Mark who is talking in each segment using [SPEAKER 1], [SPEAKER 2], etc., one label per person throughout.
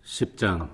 [SPEAKER 1] 10장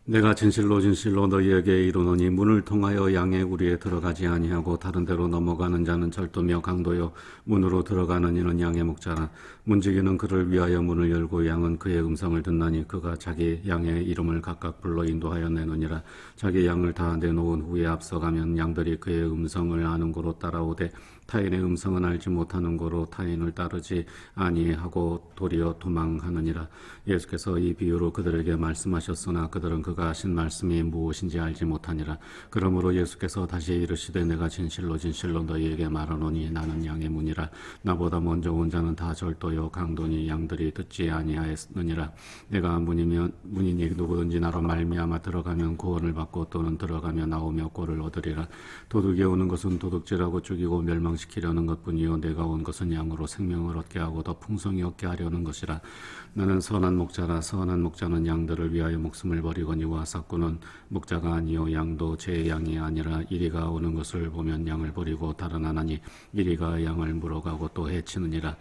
[SPEAKER 1] 내가 진실로 진실로 너희에게 이르노니 문을 통하여 양의 우리에 들어가지 아니하고 다른 데로 넘어가는 자는 절도며 강도요 문으로 들어가는 이는 양의 목자라. 문지기는 그를 위하여 문을 열고 양은 그의 음성을 듣나니 그가 자기 양의 이름을 각각 불러 인도하여 내느니라. 자기 양을 다 내놓은 후에 앞서가면 양들이 그의 음성을 아는 고로 따라오되 타인의 음성은 알지 못하는 고로 타인을 따르지 아니하고 도리어 도망하느니라. 예수께서 이 비유로 그들에게 말씀하셨으나 그들은 그가 하신 말씀이 무엇인지 알지 못하니라. 그러므로 예수께서 다시 이르시되 내가 진실로 진실로 너희에게 말하노니 나는 양의 문이라. 나보다 먼저 온 자는 다 절도요 강도니 양들이 듣지 아니하였느니라. 내가 문이니 누구든지 나로 말미암아 들어가면 구원을 받고 또는 들어가며 나오며 꼴을 얻으리라. 도둑이 오는 것은 도둑질하고 죽이고 멸망시키려는 것뿐이요 내가 온 것은 양으로 생명을 얻게 하고 더 풍성히 얻게 하려는 것이라. 나는 선한 목자라. 선한 목자는 양들을 위하여 목숨을 버리거니와 삭구는 목자가 아니요 양도 제 양이 아니라 이리가 오는 것을 보면 양을 버리고 달아나니 이리가 양을 물어가고 또 해치느니라.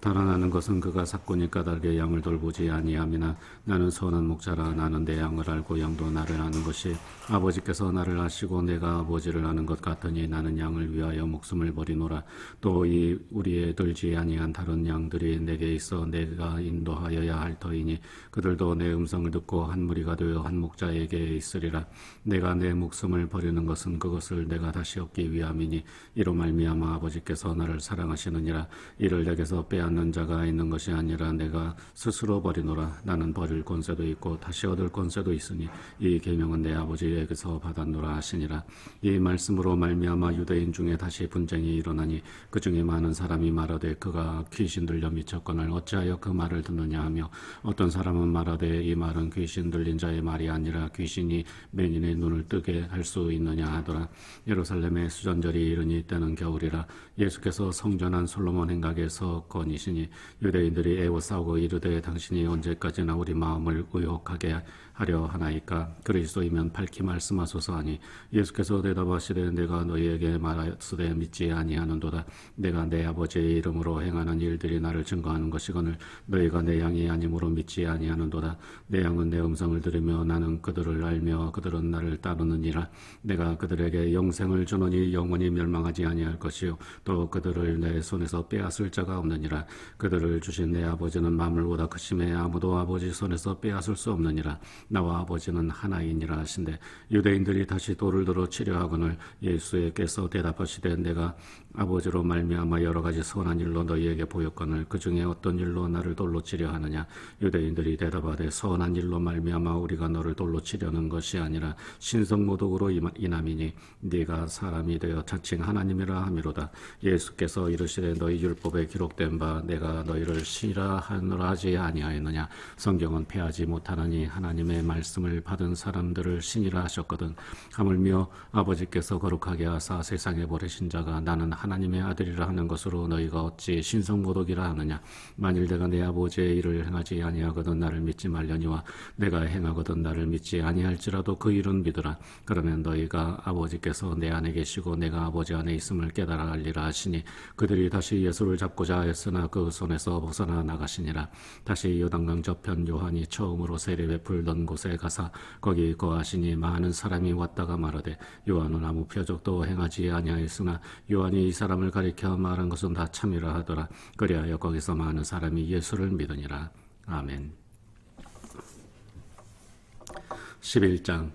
[SPEAKER 1] 달아나는 것은 그가 삭구니 까닭에 양을 돌보지 아니함이나 나는 선한 목자라. 나는 내 양을 알고 양도 나를 아는 것이 아버지께서 나를 아시고 내가 아버지를 아는 것 같으니 나는 양을 위하여 목숨을 버리노라. 또 이 우리에 들지 아니한 다른 양들이 내게 있어 내가 인도하여야 할 터이니 그들도 내 음성을 듣고 한 무리가 되어 한 목자에게 있으리라. 내가 내 목숨을 버리는 것은 그것을 내가 다시 얻기 위함이니 이로 말미암아 아버지께서 나를 사랑하시느니라. 이를 내게서 빼앗는 자가 있는 것이 아니라 내가 스스로 버리노라. 나는 버릴 권세도 있고 다시 얻을 권세도 있으니 이 계명은 내 아버지에게서 받았노라 하시니라. 이 말씀으로 말미암아 유대인 중에 다시 분쟁이 일어나니 그 중에 많은 사람이 말하되 그가 귀신 들려 미쳤거늘 어찌하여 그 말을 듣느냐 하며 어떤 사람은 말하되 이 말은 귀신 들린 자의 말이 아니라 귀신이 맨인의 눈을 뜨게 할 수 있느냐 하더라. 예루살렘의 수전절이 이르니 때는 겨울이라. 예수께서 성전한 솔로몬 행각에서 건이시니 유대인들이 애워싸고 이르되 당신이 언제까지나 우리 마음을 의혹하게 하려 하나이까. 그리스도이면 밝히 말씀하소서 하니 예수께서 대답하시되 내가 너희에게 말하시되 믿지 아니하는도다. 내가 내 아버지의 이름으로 행하는 일들이 나를 증거하는 것이거늘 너희가 내 양이 아니므로 믿지 아니하는도다. 내 양은 내 음성을 들으며 나는 그들을 알며 그들은 나를 따르느니라. 내가 그들에게 영생을 주노니 영원히 멸망하지 아니할 것이요 또 그들을 내 손에서 빼앗을 자가 없느니라. 그들을 주신 내 아버지는 만물보다 크심에 아무도 아버지 손에서 빼앗을 수 없느니라. 나와 아버지는 하나이니라 하신대 유대인들이 다시 돌을 들어 치려 하거늘 예수께서 대답하시되 내가 아버지로 말미암아 여러 가지 선한 일로 너희에게 보였거늘 그 중에 어떤 일로 나를 돌로 치려 하느냐. 유대인들이 대답하되 선한 일로 말미암아 우리가 너를 돌로 치려는 것이 아니라 신성모독으로 인함이니 네가 사람이 되어 자칭 하나님이라 함이로다. 예수께서 이르시되 너희 율법에 기록된 바 내가 너희를 시라하노라 하지 아니하였느냐. 성경은 패하지 못하느니 하나님의 말씀을 받은 사람들을 신이라 하셨거든. 하물며 아버지께서 거룩하게 하사 세상에 보내신 자가 나는 하나님의 아들이라 하는 것으로 너희가 어찌 신성모독이라 하느냐. 만일 내가 내 아버지의 일을 행하지 아니하거든 나를 믿지 말려니와 내가 행하거든 나를 믿지 아니할지라도 그 일은 믿으라. 그러면 너희가 아버지께서 내 안에 계시고 내가 아버지 안에 있음을 깨달아 알리라 하시니 그들이 다시 예수를 잡고자 하였으나 그 손에서 벗어나 나가시니라. 다시 요단강 저편 요한이 처음으로 세례 베풀던 곳에 가사 거기 거하시니 많은 사람이 왔다가 말하되 요한은 아무 표적도 행하지 아니하였으나 요한이 이 사람을 가리켜 말한 것은 다 참이라 하더라. 그리하여 거기서 많은 사람이 예수를 믿으니라. 아멘. 11장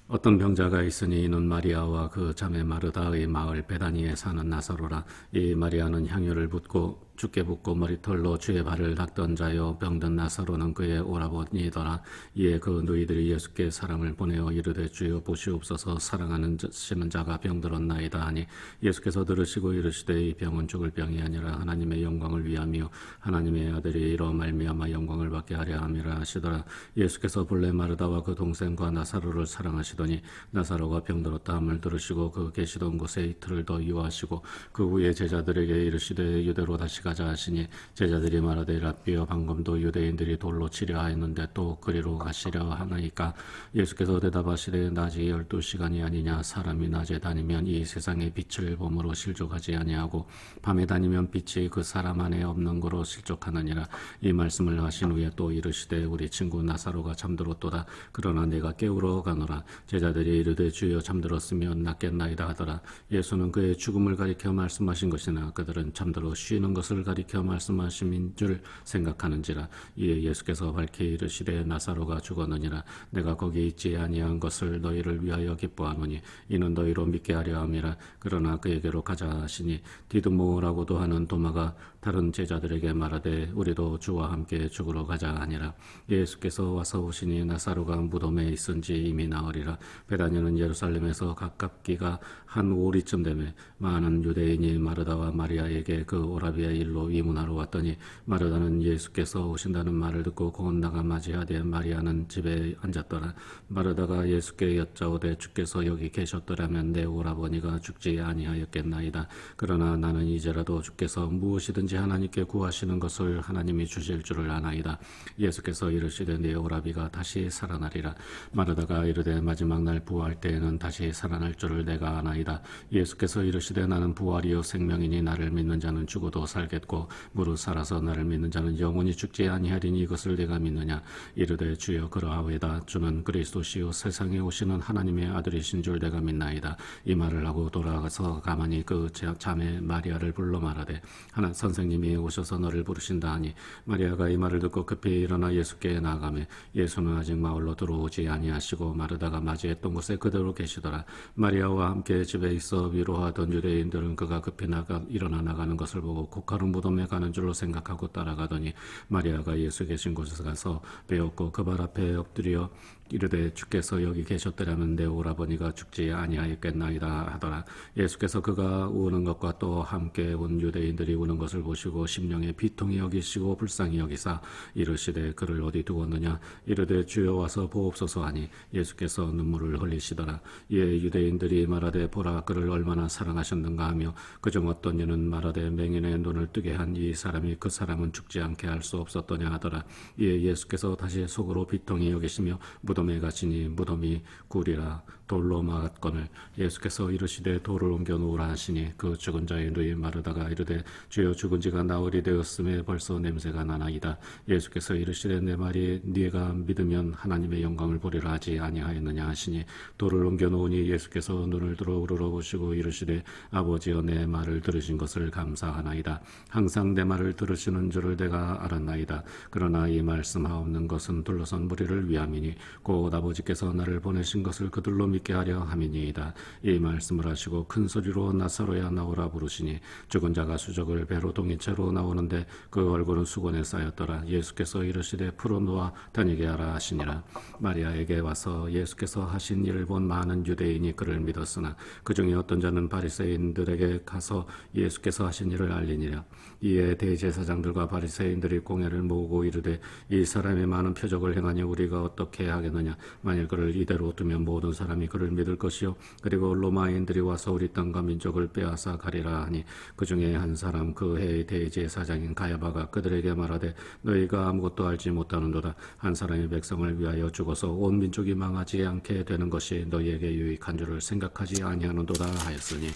[SPEAKER 1] 어떤 병자가 있으니 이는 마리아와 그 자매 마르다의 마을 베다니에 사는 나사로라. 이 마리아는 향유를 붓고 죽게 붓고 머리털로 주의 발을 닦던 자요 병든 나사로는 그의 오라버니더라. 이에 그 누이들이 예수께 사람을 보내어 이르되 주여 보시옵소서 사랑하시는 자가 병들었나이다 하니 예수께서 들으시고 이르시되 이 병은 죽을 병이 아니라 하나님의 영광을 위함이요 하나님의 아들이 이로 말미암아 영광을 받게 하려 함이라 하시더라. 예수께서 본래 마르다와 그 동생과 나사로를 사랑하시더니 나사로가 병들었다 함을 들으시고 그 계시던 곳에 이틀을 더 유하시고 그 후에 제자들에게 이르시되 유대로 다시 가자 하시니 제자들이 말하되 라삐여 방금도 유대인들이 돌로 치려 하였는데 또 그리로 가시려 하나이까. 예수께서 대답하시되 낮이 12시간이 아니냐. 사람이 낮에 다니면 이 세상의 빛을 범으로 실족하지 아니하고 밤에 다니면 빛이 그 사람 안에 없는 거로 실족하느니라. 이 말씀을 하신 후에 또 이르시되 우리 친구 나사로가 잠들었도다. 그러나 내가 깨우러 가노라. 제자들이 이르되 주여 잠들었으면 낫겠나이다 하더라. 예수는 그의 죽음을 가리켜 말씀하신 것이나 그들은 잠들어 쉬는 것을 가리켜 말씀하심인 줄 생각하는지라. 이에 예수께서 밝히 이르시되 나사로가 죽었느니라. 내가 거기 있지 아니한 것을 너희를 위하여 기뻐하노니 이는 너희로 믿게 하려 함이라. 그러나 그에게로 가자 하시니 디드모라고도 하는 도마가 다른 제자들에게 말하되 우리도 주와 함께 죽으러 가자 하니라. 예수께서 와서 오시니 나사로가 무덤에 있은지 이미 나으리라. 베다냐는 예루살렘에서 가깝기가 한 오리쯤 되매 많은 유대인이 마르다와 마리아에게 그 오라비의 일로 위문하러 왔더니 마르다는 예수께서 오신다는 말을 듣고 곧 나가 맞이하되 마리아는 집에 앉았더라. 마르다가 예수께 여짜오되 주께서 여기 계셨더라면 내 오라버니가 죽지 아니하였겠나이다. 그러나 나는 이제라도 주께서 무엇이든지 하나님께 구하시는 것을 하나님이 주실 줄을 아나이다. 예수께서 이르시되 네 오라비가 다시 살아나리라. 마르다가 이르되 마지막 날 부활 때에는 다시 살아날 줄을 내가 아나이다. 예수께서 이르시되 나는 부활이요 생명이니 나를 믿는 자는 죽어도 살겠고 무릇 살아서 나를 믿는 자는 영원히 죽지 아니하리니 이것을 내가 믿느냐. 이르되 주여 그러하오이다. 주는 그리스도시요 세상에 오시는 하나님의 아들이신 줄 내가 믿나이다. 이 말을 하고 돌아가서 가만히 그 자매 마리아를 불러 말하되 하나 선생님이 오셔서 너를 부르신다 하니 마리아가 이 말을 듣고 급히 일어나 예수께 나아가매 예수는 아직 마을로 들어오지 아니하시고 마르다가 맞이했던 곳에 그대로 계시더라. 마리아와 함께 집에 있어 위로하던 유대인들은 그가 급히 일어나 나가는 것을 보고 고가루 무덤에 가는 줄로 생각하고 따라가더니 마리아가 예수 계신 곳에 가서 베었고 그 발 앞에 엎드려 이르되 주께서 여기 계셨더라면 내 오라버니가 죽지 아니하였겠나이다 하더라. 예수께서 그가 우는 것과 또 함께 온 유대인들이 우는 것을 보시고 심령에 비통히 여기시고 불쌍히 여기사 이르시되 그를 어디 두었느냐. 이르되 주여 와서 보옵소서 하니 예수께서 눈물을 흘리시더라. 이에 유대인들이 말하되 보라 그를 얼마나 사랑하셨는가 하며 그중 어떤 이는 말하되 맹인의 눈을 뜨게 한 이 사람이 그 사람은 죽지 않게 할 수 없었더냐 하더라. 이에 예수께서 다시 속으로 비통히 여기시며 무덤에 가시니 무덤이 굴이라 돌로 막았거늘 예수께서 이르시되 돌을 옮겨 놓으라 하시니 그 죽은 자의 누이 마르다가 이르되 주여 죽은 지가 나흘이 되었음에 벌써 냄새가 나나이다. 예수께서 이르시되 내 말이 네가 믿으면 하나님의 영광을 보리라 하지 아니하였느냐 하시니 돌을 옮겨 놓으니 예수께서 눈을 들어 우러러보시고 이르시되 아버지여 내 말을 들으신 것을 감사하나이다. 항상 내 말을 들으시는 줄을 내가 알았나이다. 그러나 이 말씀하옵는 것은 둘러선 무리를 위함이니 곧 아버지께서 나를 보내신 것을 그들로 믿게 하려 함이니이다. 이 말씀을 하시고 큰 소리로 나사로야 나오라 부르시니 죽은 자가 수적을 배로 동인 채로 나오는데 그 얼굴은 수건에 쌓였더라. 예수께서 이르시되 풀어놓아 다니게 하라 하시니라. 마리아에게 와서 예수께서 하신 일을 본 많은 유대인이 그를 믿었으나 그 중에 어떤 자는 바리새인들에게 가서 예수께서 하신 일을 알리니라. 이에 대제사장들과 바리새인들이 공회를 모으고 이르되 이 사람이 많은 표적을 행하니 우리가 어떻게 하겠느냐. 만일 그를 이대로 두면 모든 사람이 그를 믿을 것이요 그리고 로마인들이 와서 우리 땅과 민족을 빼앗아 가리라 하니 그 중에 한 사람 그 해의 대제사장인 가야바가 그들에게 말하되 너희가 아무것도 알지 못하는도다. 한 사람이 백성을 위하여 죽어서 온 민족이 망하지 않게 되는 것이 너희에게 유익한 줄을 생각하지 아니하는도다 하였으니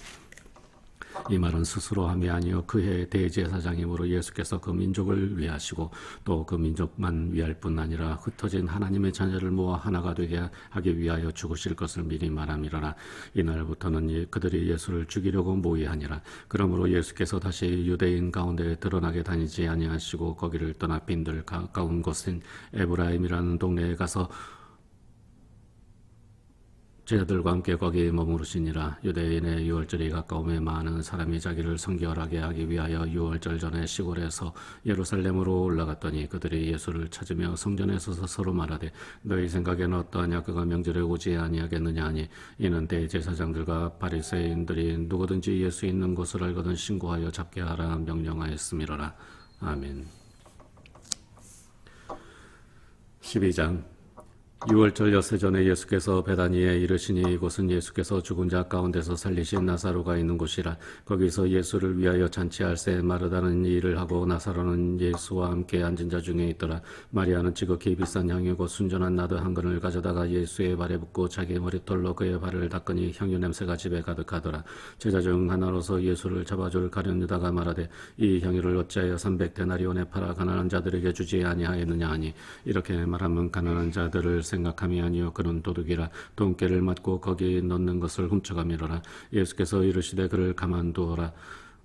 [SPEAKER 1] 이 말은 스스로 함이 아니요 그 해의 대제사장이므로 예수께서 그 민족을 위하시고 또 그 민족만 위할 뿐 아니라 흩어진 하나님의 자녀를 모아 하나가 되게 하기 위하여 죽으실 것을 미리 말함이러라. 이날부터는 그들이 예수를 죽이려고 모의하니라. 그러므로 예수께서 다시 유대인 가운데 드러나게 다니지 아니하시고 거기를 떠나 빈들 가까운 곳인 에브라임이라는 동네에 가서 제자들과 함께 거기 머무르시니라. 유대인의 유월절이 가까움에 많은 사람이 자기를 성결하게 하기 위하여 유월절 전에 시골에서 예루살렘으로 올라갔더니 그들이 예수를 찾으며 성전에 서서 서로 말하되 너희 생각에는 어떠하냐. 그가 명절에 오지 아니하겠느냐 하니 이는 대제사장들과 바리새인들이 누구든지 예수 있는 곳을 알거든 신고하여 잡게 하라 명령하였음이로라. 아멘. 12장 6월절 엿새 전에 예수께서 베다니에 이르시니 이곳은 예수께서 죽은 자 가운데서 살리신 나사로가 있는 곳이라. 거기서 예수를 위하여 잔치할새 마르다는 일을 하고 나사로는 예수와 함께 앉은 자 중에 있더라. 마리아는 지극히 비싼 향유고 순전한 나드 한 근을 가져다가 예수의 발에 붓고 자기 머리털로 그의 발을 닦으니 향유 냄새가 집에 가득하더라. 제자 중 하나로서 예수를 잡아줄 가룟 유다가 말하되 이 향유를 어찌하여 300데나리온에 팔아 가난한 자들에게 주지 아니하였느냐 하니, 이렇게 말하면 가난한 자들을 생각함이 아니요 그는 도둑이라 돈깨를 맞고 거기 넣는 것을 훔쳐가미로라. 예수께서 이르시되 그를 가만두어라.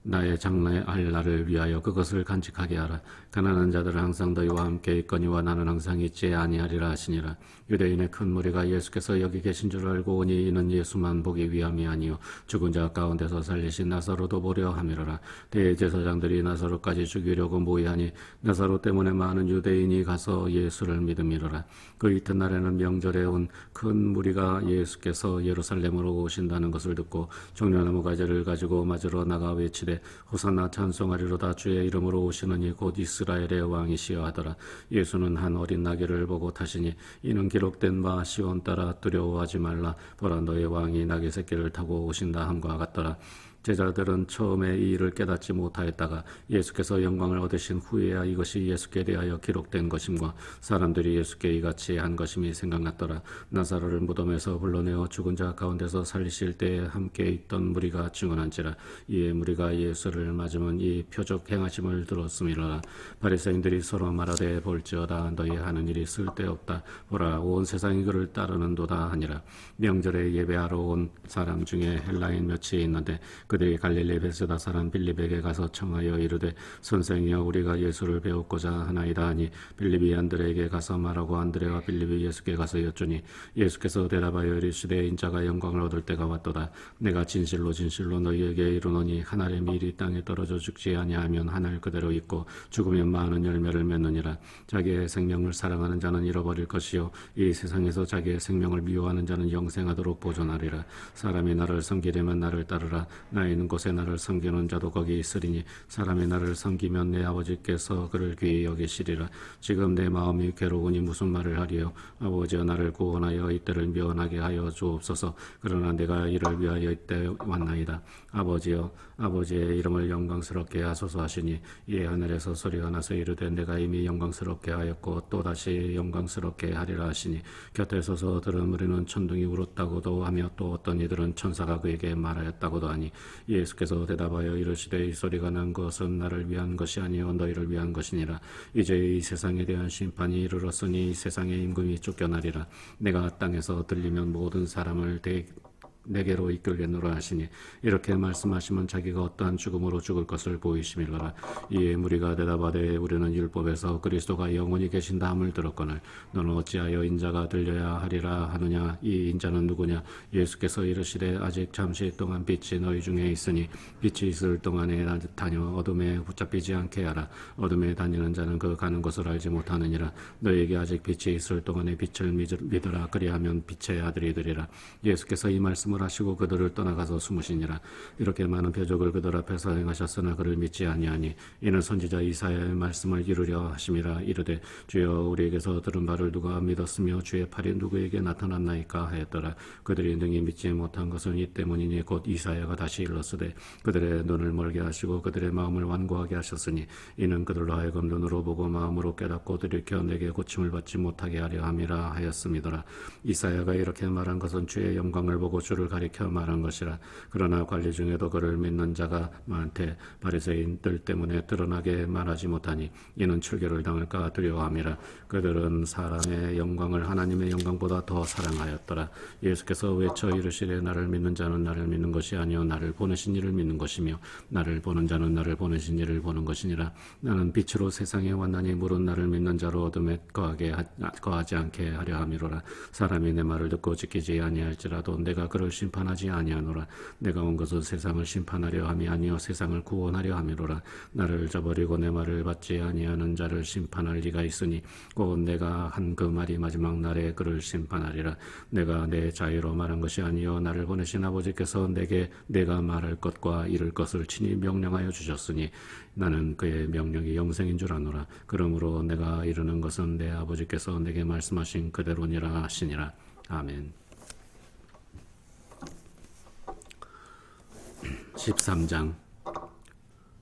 [SPEAKER 1] 나의 장래할 날을 위하여 그것을 간직하게 하라. 가난한 자들은 항상 너희와 함께 있거니와 나는 항상 있지 아니하리라 하시니라. 유대인의 큰 무리가 예수께서 여기 계신 줄 알고 오니 이는 예수만 보기 위함이 아니요 죽은 자 가운데서 살리신 나사로도 보려 함이로라. 대제사장들이 나사로까지 죽이려고 모의하니 나사로 때문에 많은 유대인이 가서 예수를 믿음이로라. 그 이튿날에는 명절에 온 큰 무리가 예수께서 예루살렘으로 오신다는 것을 듣고 종려나무 가지를 가지고 맞으러 나가 외치되 호산나 찬송하리로다. 주의 이름으로 오시는 이 곧 이스라엘의 왕이시여 하더라. 예수는 한 어린 나귀를 보고 타시니 이는 기록된 바 시온 따라 두려워하지 말라. 보라 너의 왕이 나귀 새끼를 타고 오신다 함과 같더라. 제자들은 처음에 이 일을 깨닫지 못하였다가 예수께서 영광을 얻으신 후에야 이것이 예수께 대하여 기록된 것임과 사람들이 예수께 이같이 한 것임이 생각났더라. 나사로를 무덤에서 불러내어 죽은 자 가운데서 살리실 때에 함께 있던 무리가 증언한지라. 이에 무리가 예수를 맞으면 이 표적 행하심을 들었음이로라. 바리새인들이 서로 말하되 볼지어다 너희 하는 일이 쓸데없다. 보라 온 세상이 그를 따르는도다 하니라. 명절에 예배하러 온 사람 중에 헬라인 몇이 있는데 그들이 갈릴리 베세다 사람 빌립에게 가서 청하여 이르되 선생이여 우리가 예수를 배웠고자 하나이다 하니, 빌립이 안드레에게 가서 말하고 안드레와 빌립이 예수께 가서 여쭈니 예수께서 대답하여 이르시되 인자가 영광을 얻을 때가 왔도다. 내가 진실로 진실로 너희에게 이르노니 한 알의 밀이 땅에 떨어져 죽지 아니하면 한 알 그대로 있고 죽으면 많은 열매를 맺느니라. 자기의 생명을 사랑하는 자는 잃어버릴 것이요 이 세상에서 자기의 생명을 미워하는 자는 영생하도록 보존하리라. 사람이 나를 섬기려면 나를 따르라. 나 있는 곳에 나를 섬기는 자도 거기 있으리니 사람이 나를 섬기면 내 아버지께서 그를 귀히 여기시리라. 지금 내 마음이 괴로우니 무슨 말을 하리요. 아버지여 나를 구원하여 이때를 면하게 하여 주옵소서. 그러나 내가 이를 위하여 이때 왔나이다. 아버지여 아버지의 이름을 영광스럽게 하소서 하시니 이에 하늘에서 소리가 나서 이르되 내가 이미 영광스럽게 하였고 또다시 영광스럽게 하리라 하시니, 곁에 서서 들은 무리는 천둥이 울었다고도 하며 또 어떤 이들은 천사가 그에게 말하였다고도 하니, 예수께서 대답하여 이르시되 이 소리가 난 것은 나를 위한 것이 아니요 너희를 위한 것이니라. 이제 이 세상에 대한 심판이 이르렀으니 이 세상의 임금이 쫓겨나리라. 내가 땅에서 들리면 모든 사람을 내게로 이끌겠노라 하시니, 이렇게 말씀하시면 자기가 어떠한 죽음으로 죽을 것을 보이심이로라. 이에 무리가 대답하되 우리는 율법에서 그리스도가 영원히 계신다 함을 들었거늘 너는 어찌하여 인자가 들려야 하리라 하느냐. 이 인자는 누구냐. 예수께서 이르시되 아직 잠시 동안 빛이 너희 중에 있으니 빛이 있을 동안에 다녀 어둠에 붙잡히지 않게 하라. 어둠에 다니는 자는 그 가는 곳을 알지 못하느니라. 너희에게 아직 빛이 있을 동안에 빛을 믿으라. 그리하면 빛의 아들이 되리라. 예수께서 이 말씀을 하시고 그들을 떠나가서 숨으시니라. 이렇게 많은 표적을 그들 앞에서 행하셨으나 그를 믿지 아니하니, 이는 선지자 이사야의 말씀을 이루려 하심이라. 이르되 주여 우리에게서 들은 바를 누가 믿었으며 주의 팔이 누구에게 나타났나이까 하였더라. 그들이 능히 믿지 못한 것은 이 때문이니 곧 이사야가 다시 일렀으되 그들의 눈을 멀게 하시고 그들의 마음을 완고하게 하셨으니, 이는 그들로 하여금 눈으로 보고 마음으로 깨닫고 들이켜 내게 고침을 받지 못하게 하려 함이라 하였음이더라. 이사야가 이렇게 말한 것은 주의 영광을 보고 주를 가리켜 말한 것이라. 그러나 관리 중에도 그를 믿는 자가 많되 바리새인들 때문에 드러나게 말하지 못하니 이는 출교를 당할까 두려워함이라. 그들은 사람의 영광을 하나님의 영광보다 더 사랑하였더라. 예수께서 외쳐 이르시되 나를 믿는 자는 나를 믿는 것이 아니요 나를 보내신 이를 믿는 것이며 나를 보는 자는 나를 보내신 이를 보는 것이니라. 나는 빛으로 세상에 왔나니 물은 나를 믿는 자로 어둠에 거하지 않게 하려 함이로라. 사람이 내 말을 듣고 지키지 아니할지라도 내가 그를 심판하지 아니하노라. 내가 온 것은 세상을 심판하려 함이 아니요 세상을 구원하려 함이로라. 나를 저버리고 내 말을 받지 아니하는 자를 심판할 리가 있으니 곧 내가 한 그 말이 마지막 날에 그를 심판하리라. 내가 내 자유로 말한 것이 아니요 나를 보내신 아버지께서 내게 내가 말할 것과 이룰 것을 친히 명령하여 주셨으니 나는 그의 명령이 영생인 줄 아노라. 그러므로 내가 이루는 것은 내 아버지께서 내게 말씀하신 그대로니라 하시니라. 아멘. 13장.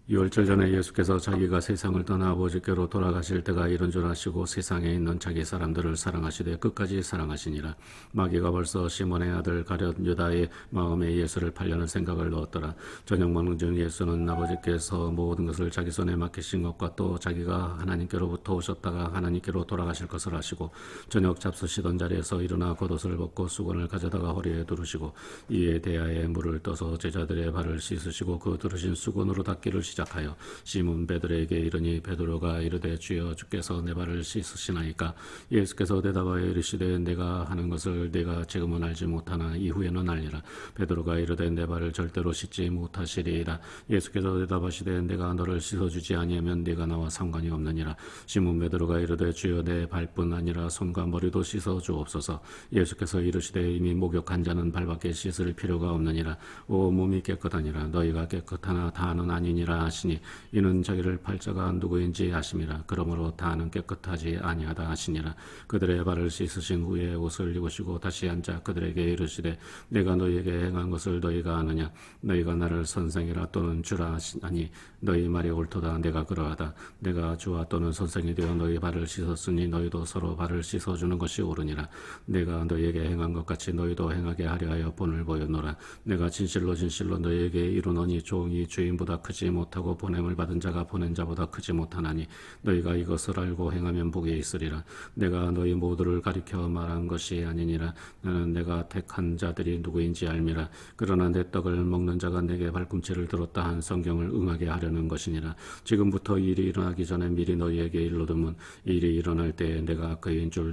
[SPEAKER 1] 유월절 전에 예수께서 자기가 세상을 떠나 아버지께로 돌아가실 때가 이런 줄 아시고 세상에 있는 자기 사람들을 사랑하시되 끝까지 사랑하시니라. 마귀가 벌써 시몬의 아들 가룟 유다의 마음에 예수를 팔려는 생각을 넣었더라. 저녁 먹는 중 예수는 아버지께서 모든 것을 자기 손에 맡기신 것과 또 자기가 하나님께로부터 오셨다가 하나님께로 돌아가실 것을 아시고 저녁 잡수시던 자리에서 일어나 겉옷을 벗고 수건을 가져다가 허리에 두르시고 이에 대야에 물을 떠서 제자들의 발을 씻으시고 그 두르신 수건으로 닦기를 시작하여 시몬 베드로에게 이르니 베드로가 이르되 주여 주께서 내 발을 씻으시나이까. 예수께서 대답하여 이르시되 내가 하는 것을 내가 지금은 알지 못하나 이후에는 알리라. 베드로가 이르되 내 발을 절대로 씻지 못하시리이다. 예수께서 대답하시되 내가 너를 씻어주지 아니하면 네가 나와 상관이 없느니라. 시몬 베드로가 이르되 주여 내 발뿐 아니라 손과 머리도 씻어 주옵소서. 예수께서 이르시되 이미 목욕한 자는 발밖에 씻을 필요가 없느니라. 오 몸이 깨끗하니라. 너희가 깨끗하나 다는 아니니라 하시니 이는 자기를 팔자가 누구인지 아심이라. 그러므로 다는 깨끗하지 아니하다 하시니라. 그들의 발을 씻으신 후에 옷을 입으시고 다시 앉아 그들에게 이르시되 내가 너희에게 행한 것을 너희가 아느냐. 너희가 나를 선생이라 또는 주라 하니 너희 말이 옳도다. 내가 그러하다. 내가 주와 또는 선생이 되어 너희 발을 씻었으니 너희도 서로 발을 씻어주는 것이 옳으니라. 내가 너희에게 행한 것 같이 너희도 행하게 하려 하여 본을 보였노라. 내가 진실로 진실로 너희에게 이르노니 종이 주인보다 크지 못하고 보냄을 받은 자가 보낸 자보다 크지 못하나니 너희가 이것을 알고 행하면 복이 있으리라. 내가 너희 모두를 가리켜 말한 것이 아니니라. 나는 내가 택한 자들이 누구인지 알미라. 그러나 내 떡을 먹는 자가 내게 발꿈치를 들었다 한 성경을 응하게 하려는 것이니라. 지금부터 일이 일어나기 전에 미리 너희에게 일러두면 일이 일어날 때에 내가 그인 줄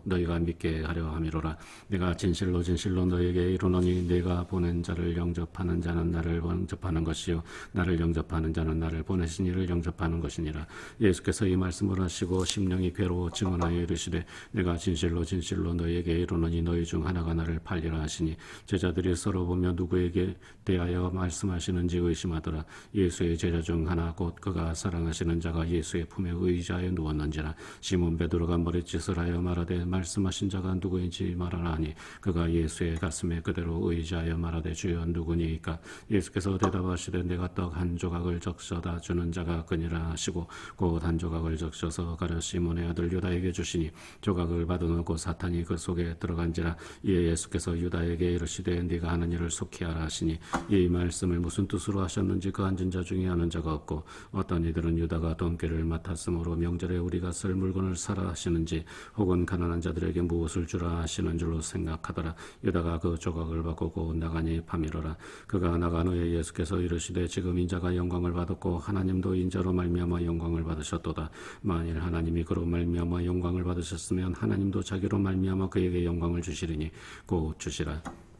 [SPEAKER 1] 너희가 믿게 하려 함이로라. 내가 진실로 진실로 너희에게 이르노니 내가 보낸 자를 영접하는 자는 나를 영접하는 것이요 나를 영접하는 자는 나를 보내신 이를 영접하는 것이니라. 예수께서 이 말씀을 하시고 심령이 괴로워 증언하여 이르시되 내가 진실로 진실로 너희에게 이르노니 너희 중 하나가 나를 팔리라 하시니 제자들이 서로 보며 누구에게 대하여 말씀하시는지 의심하더라. 예수의 제자 중 하나 곧 그가 사랑하시는 자가 예수의 품에 의지하여 누웠는지라. 시몬 베드로가 머리짓을 하여 말하되 말씀하신 자가 누구인지 말하라 하니 그가 예수의 가슴에 그대로 의지하여 말하되 주여 누구니이까. 예수께서 대답하시되 내가 떡 한 조각을 적셔다 주는 자가 그니라 하시고 곧 한 조각을 적셔서 가룟 시몬의 아들 유다에게 주시니 조각을 받아놓고 사탄이 그 속에 들어간지라. 이에 예수께서 유다에게 이르시되 네가 하는 일을 속히 하라 하시니 이 말씀을 무슨 뜻으로 하셨는지 그 앉은 자 중에 아는 자가 없고 어떤 이들은 유다가 돈꾀를 맡았으므로 명절에 우리가 쓸 물건을 사라 하시는지 혹은 가난한 자들에게 무엇을 주라 하시는 줄로 생각하더라. 유다가 그 조각을 받고 곧 나가니 밤이로라. 그가 나간 후에 예수께서 이르시되 지금 인자가 영광을 받았고 하나님도 인자로 말미암아 영광을 받으셨도다. 만일 하나님이 그로 말미암아 영광을 받으셨으면 하나님도 자기로 말미암아 그에게 영광을 주시리니 곧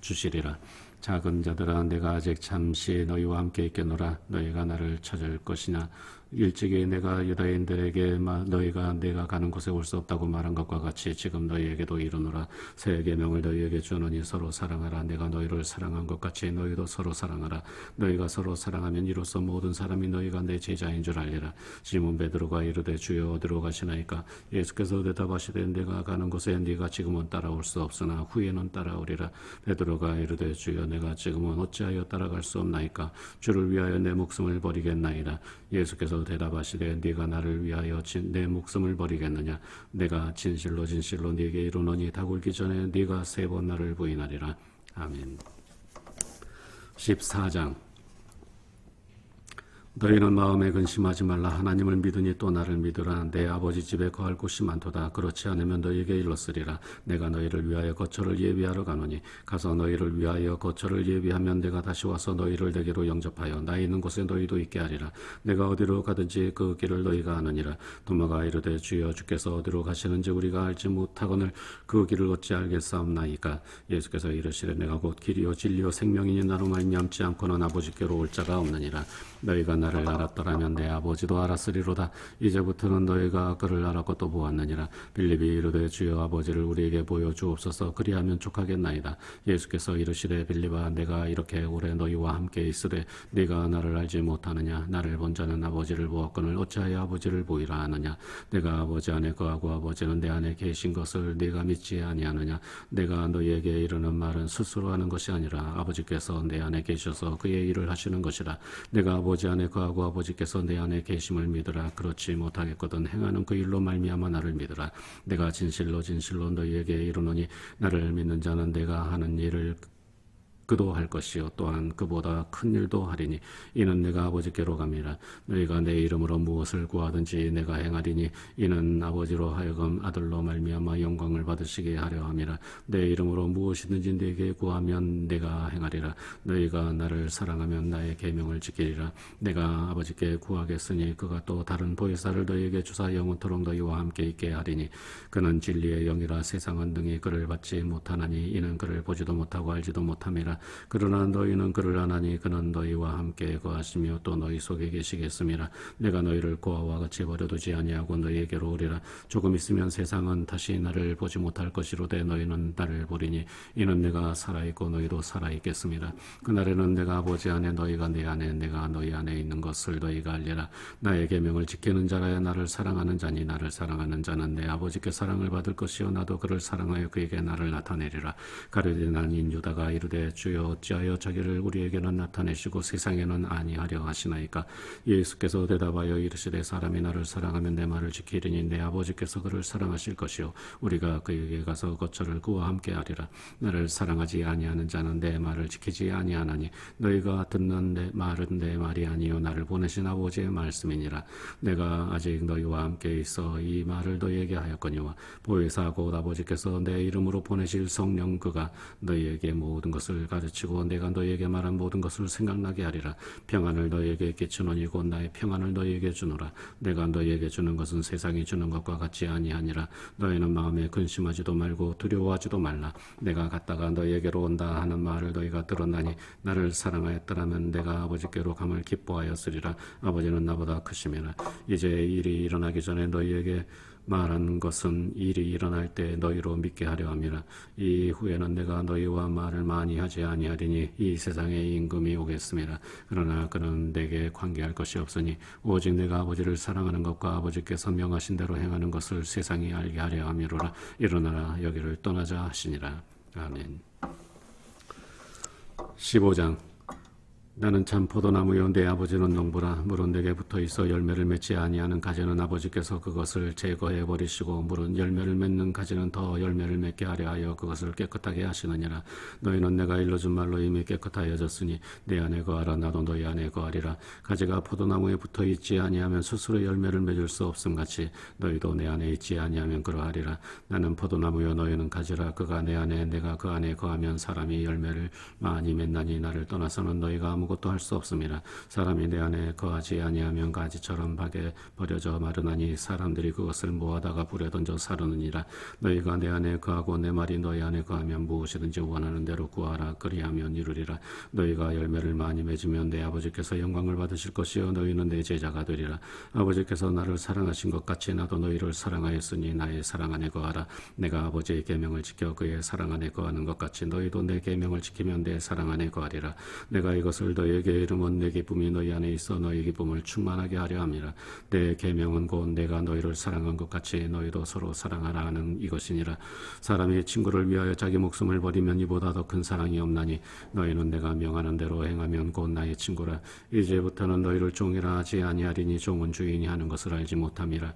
[SPEAKER 1] 주시리라. 작은 자들아 내가 아직 잠시 너희와 함께 있겠노라. 너희가 나를 찾을 것이나 일찍이 내가 유다인들에게 너희가 내가 가는 곳에 올 수 없다고 말한 것과 같이 지금 너희에게도 이르노라. 새 계명을 너희에게 주노니 서로 사랑하라. 내가 너희를 사랑한 것 같이 너희도 서로 사랑하라. 너희가 서로 사랑하면 이로써 모든 사람이 너희가 내 제자인 줄 알리라. 시몬 베드로가 이르되 주여 어디로 가시나이까. 예수께서 대답하시되 내가 가는 곳에 네가 지금은 따라올 수 없으나 후에는 따라오리라. 베드로가 이르되 주여 내가 지금은 어찌하여 따라갈 수 없나이까. 주를 위하여 내 목숨을 버리겠나이다. 예수께서 대답하시되 네가 나를 위하여 내 목숨을 버리겠느냐. 내가 진실로 진실로 네게 이르노니 다 굴기 전에 네가 3번 나를 부인하리라. 아멘. 14장. 너희는 마음에 근심하지 말라. 하나님을 믿으니 또 나를 믿으라. 내 아버지 집에 거할 곳이 많도다. 그렇지 않으면 너희에게 일렀으리라. 내가 너희를 위하여 거처를 예비하러 가노니 가서 너희를 위하여 거처를 예비하면 내가 다시 와서 너희를 내게로 영접하여 나 있는 곳에 너희도 있게 하리라. 내가 어디로 가든지 그 길을 너희가 아느니라. 도마가 이르되 주여 주께서 어디로 가시는지 우리가 알지 못하거늘 그 길을 어찌 알겠사옵나이까. 예수께서 이르시되 내가 곧 길이요 진리요 생명이니 나로 말미암지 않고는 아버지께로 올 자가 없느니라. 너희가 나를 알았더라면 내 아버지도 알았으리로다. 이제부터는 너희가 그를 알았고 또 보았느니라. 빌립이 이르되 주여 아버지를 우리에게 보여주옵소서. 그리하면 족하겠나이다. 예수께서 이르시되 빌립아 내가 이렇게 오래 너희와 함께 있으되 네가 나를 알지 못하느냐. 나를 본 자는 아버지를 보았거늘 어찌하여 아버지를 보이라 하느냐. 내가 아버지 안에 거하고 아버지는 내 안에 계신 것을 네가 믿지 아니하느냐. 내가 너희에게 이르는 말은 스스로 하는 것이 아니라 아버지께서 내 안에 계셔서 그의 일을 하시는 것이라. 내가 아버지 안에 거하고 아버지께서 내 안에 계심을 믿으라. 그렇지 못하겠거든 행하는 그 일로 말미암아 나를 믿으라. 내가 진실로 진실로 너희에게 이르노니 나를 믿는 자는 내가 하는 일을 그도 할 것이요 또한 그보다 큰 일도 하리니 이는 내가 아버지께로 감이라. 너희가 내 이름으로 무엇을 구하든지 내가 행하리니 이는 아버지로 하여금 아들로 말미암아 영광을 받으시게 하려 함이라. 내 이름으로 무엇이든지 네게 구하면 내가 행하리라. 너희가 나를 사랑하면 나의 계명을 지키리라. 내가 아버지께 구하겠으니 그가 또 다른 보혜사를 너희에게 주사 영원토록 너희와 함께 있게 하리니 그는 진리의 영이라. 세상은 능히 그를 받지 못하나니 이는 그를 보지도 못하고 알지도 못함이라. 그러나 너희는 그를 아나니 그는 너희와 함께 거하시며 또 너희 속에 계시겠음이라. 내가 너희를 고아와 같이 버려두지 아니하고 너희에게로 오리라. 조금 있으면 세상은 다시 나를 보지 못할 것이로되 너희는 나를 보리니 이는 내가 살아있고 너희도 살아있겠음이라. 그날에는 내가 아버지 안에 너희가 내 안에 내가 너희 안에 있는 것을 너희가 알리라. 나의 계명을 지키는 자라야 나를 사랑하는 자니 나를 사랑하는 자는 내 아버지께 사랑을 받을 것이요 나도 그를 사랑하여 그에게 나를 나타내리라. 가룟 난인 유다가 이르되 주여 어찌하여 자기를 우리에게는 나타내시고 세상에는 아니하려 하시나이까. 예수께서 대답하여 이르시되 사람이 나를 사랑하면 내 말을 지키리니 내 아버지께서 그를 사랑하실 것이요 우리가 그에게 가서 거처를 그와 함께 하리라. 나를 사랑하지 아니하는 자는 내 말을 지키지 아니하나니 너희가 듣는 내 말은 내 말이 아니요 나를 보내신 아버지의 말씀이니라. 내가 아직 너희와 함께 있어 이 말을 너희에게 하였거니와 보혜사 곧 아버지께서 내 이름으로 보내실 성령 그가 너희에게 모든 것을 가르치고 내가 너희에게 말한 모든 것을 생각나게 하리라. 평안을 너희에게 끼치노니 곧 나의 평안을 너희에게 주노라. 내가 너희에게 주는 것은 세상이 주는 것과 같지 아니하니라. 너희는 마음에 근심하지도 말고 두려워하지도 말라. 내가 갔다가 너희에게로 온다 하는 말을 너희가 들었나니 나를 사랑하였더라면 내가 아버지께로 감을 기뻐하였으리라. 아버지는 나보다 크심이라. 이제 일이 일어나기 전에 너희에게 말한 것은 일이 일어날 때 너희로 믿게 하려 함이라. 이후에는 내가 너희와 말을 많이 하지 아니하리니 이 세상에 임금이 오겠음이라. 그러나 그는 내게 관계할 것이 없으니 오직 내가 아버지를 사랑하는 것과 아버지께서 명하신 대로 행하는 것을 세상이 알게 하려 함이로라. 일어나라 여기를 떠나자 하시니라. 아멘. 15장. 나는 참 포도나무요 내 아버지는 농부라. 물은 내게 붙어있어 열매를 맺지 아니하는 가지는 아버지께서 그것을 제거해 버리시고 물은 열매를 맺는 가지는 더 열매를 맺게 하려 하여 그것을 깨끗하게 하시느니라. 너희는 내가 일러준 말로 이미 깨끗하여졌으니 내 안에 거하라. 나도 너희 안에 거하리라. 가지가 포도나무에 붙어있지 아니하면 스스로 열매를 맺을 수 없음같이 너희도 내 안에 있지 아니하면 그러하리라. 나는 포도나무요 너희는 가지라. 그가 내 안에 내가 그 안에 거하면 사람이 열매를 많이 맺나니 나를 떠나서는 너희가 아무것도 할 수 없음이라. 사람이 내 안에 거하지 아니하면 가지처럼 밖에 버려져 마르나니 사람들이 그것을 모아다가 불에 던져 사르느니라. 너희가 내 안에 거하고 내 말이 너희 안에 거하면 무엇이든지 원하는 대로 구하라. 그리하면 이루리라. 너희가 열매를 많이 맺으면 내 아버지께서 영광을 받으실 것이요 너희는 내 제자가 되리라. 아버지께서 나를 사랑하신 것 같이 나도 너희를 사랑하였으니 나의 사랑 안에 거하라. 내가 아버지의 계명을 지켜 그의 사랑 안에 거하는 것 같이 너희도 내 계명을 지키면 내 사랑 안에 거하리라. 내가 이것을 너희에게 이름은 내 기쁨이 너희 안에 있어 너희 기쁨을 충만하게 하려 함이라. 내 계명은 곧 내가 너희를 사랑한 것 같이 너희도 서로 사랑하라 하는 이것이니라. 사람이 친구를 위하여 자기 목숨을 버리면 이보다 더 큰 사랑이 없나니 너희는 내가 명하는 대로 행하면 곧 나의 친구라. 이제부터는 너희를 종이라 하지 아니하리니 종은 주인이 하는 것을 알지 못함이라.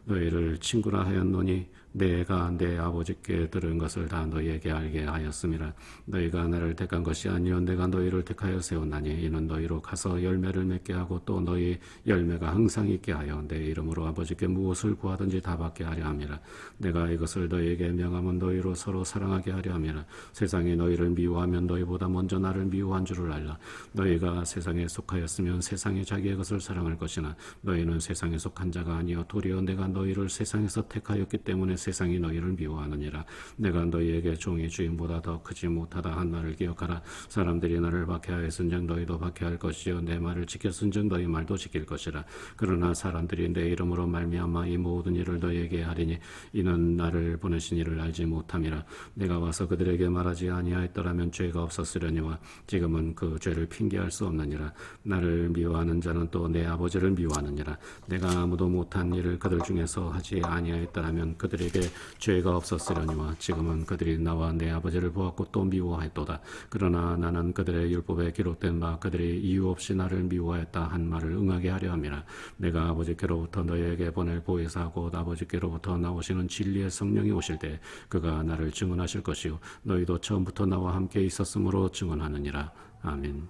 [SPEAKER 1] 너희를 친구라 하였노니 내가 내 아버지께 들은 것을 다 너희에게 알게 하였음이라. 너희가 나를 택한 것이 아니요 내가 너희를 택하여 세웠나니 이는 너희로 가서 열매를 맺게 하고 또 너희 열매가 항상 있게 하여 내 이름으로 아버지께 무엇을 구하든지 다 받게 하려 함이라. 내가 이것을 너희에게 명함은 너희로 서로 사랑하게 하려 함이라. 세상이 너희를 미워하면 너희보다 먼저 나를 미워한 줄을 알라. 너희가 세상에 속하였으면 세상이 자기의 것을 사랑할 것이나 너희는 세상에 속한 자가 아니요 도리어 내가 너희를 세상에서 택하였기 때문에 세상이 너희를 미워하느니라. 내가 너희에게 종이 주인보다 더 크지 못하다 한 말을 기억하라. 사람들이 나를 박해하였은즉 너희도 박해할 것이요 내 말을 지켰은즉 너희 말도 지킬 것이라. 그러나 사람들이 내 이름으로 말미암아 이 모든 일을 너희에게 하리니 이는 나를 보내신 이를 알지 못함이라. 내가 와서 그들에게 말하지 아니하였더라면 죄가 없었으려니와 지금은 그 죄를 핑계할 수 없느니라. 나를 미워하는 자는 또 내 아버지를 미워하느니라. 내가 아무도 못한 일을 그들 중에서 하지 아니하였더라면 그들에게 죄가 없었으려니와 지금은 그들이 나와 내 아버지를 보았고 또 미워하였도다. 그러나 나는 그들의 율법에 기록된 바 그들이 이유 없이 나를 미워하였다 한 말을 응하게 하려 함이라. 내가 아버지께로부터 너희에게 보낼 보혜사 곧 아버지께로부터 나오시는 진리의 성령이 오실 때 그가 나를 증언하실 것이요 너희도 처음부터 나와 함께 있었으므로 증언하느니라. 아멘.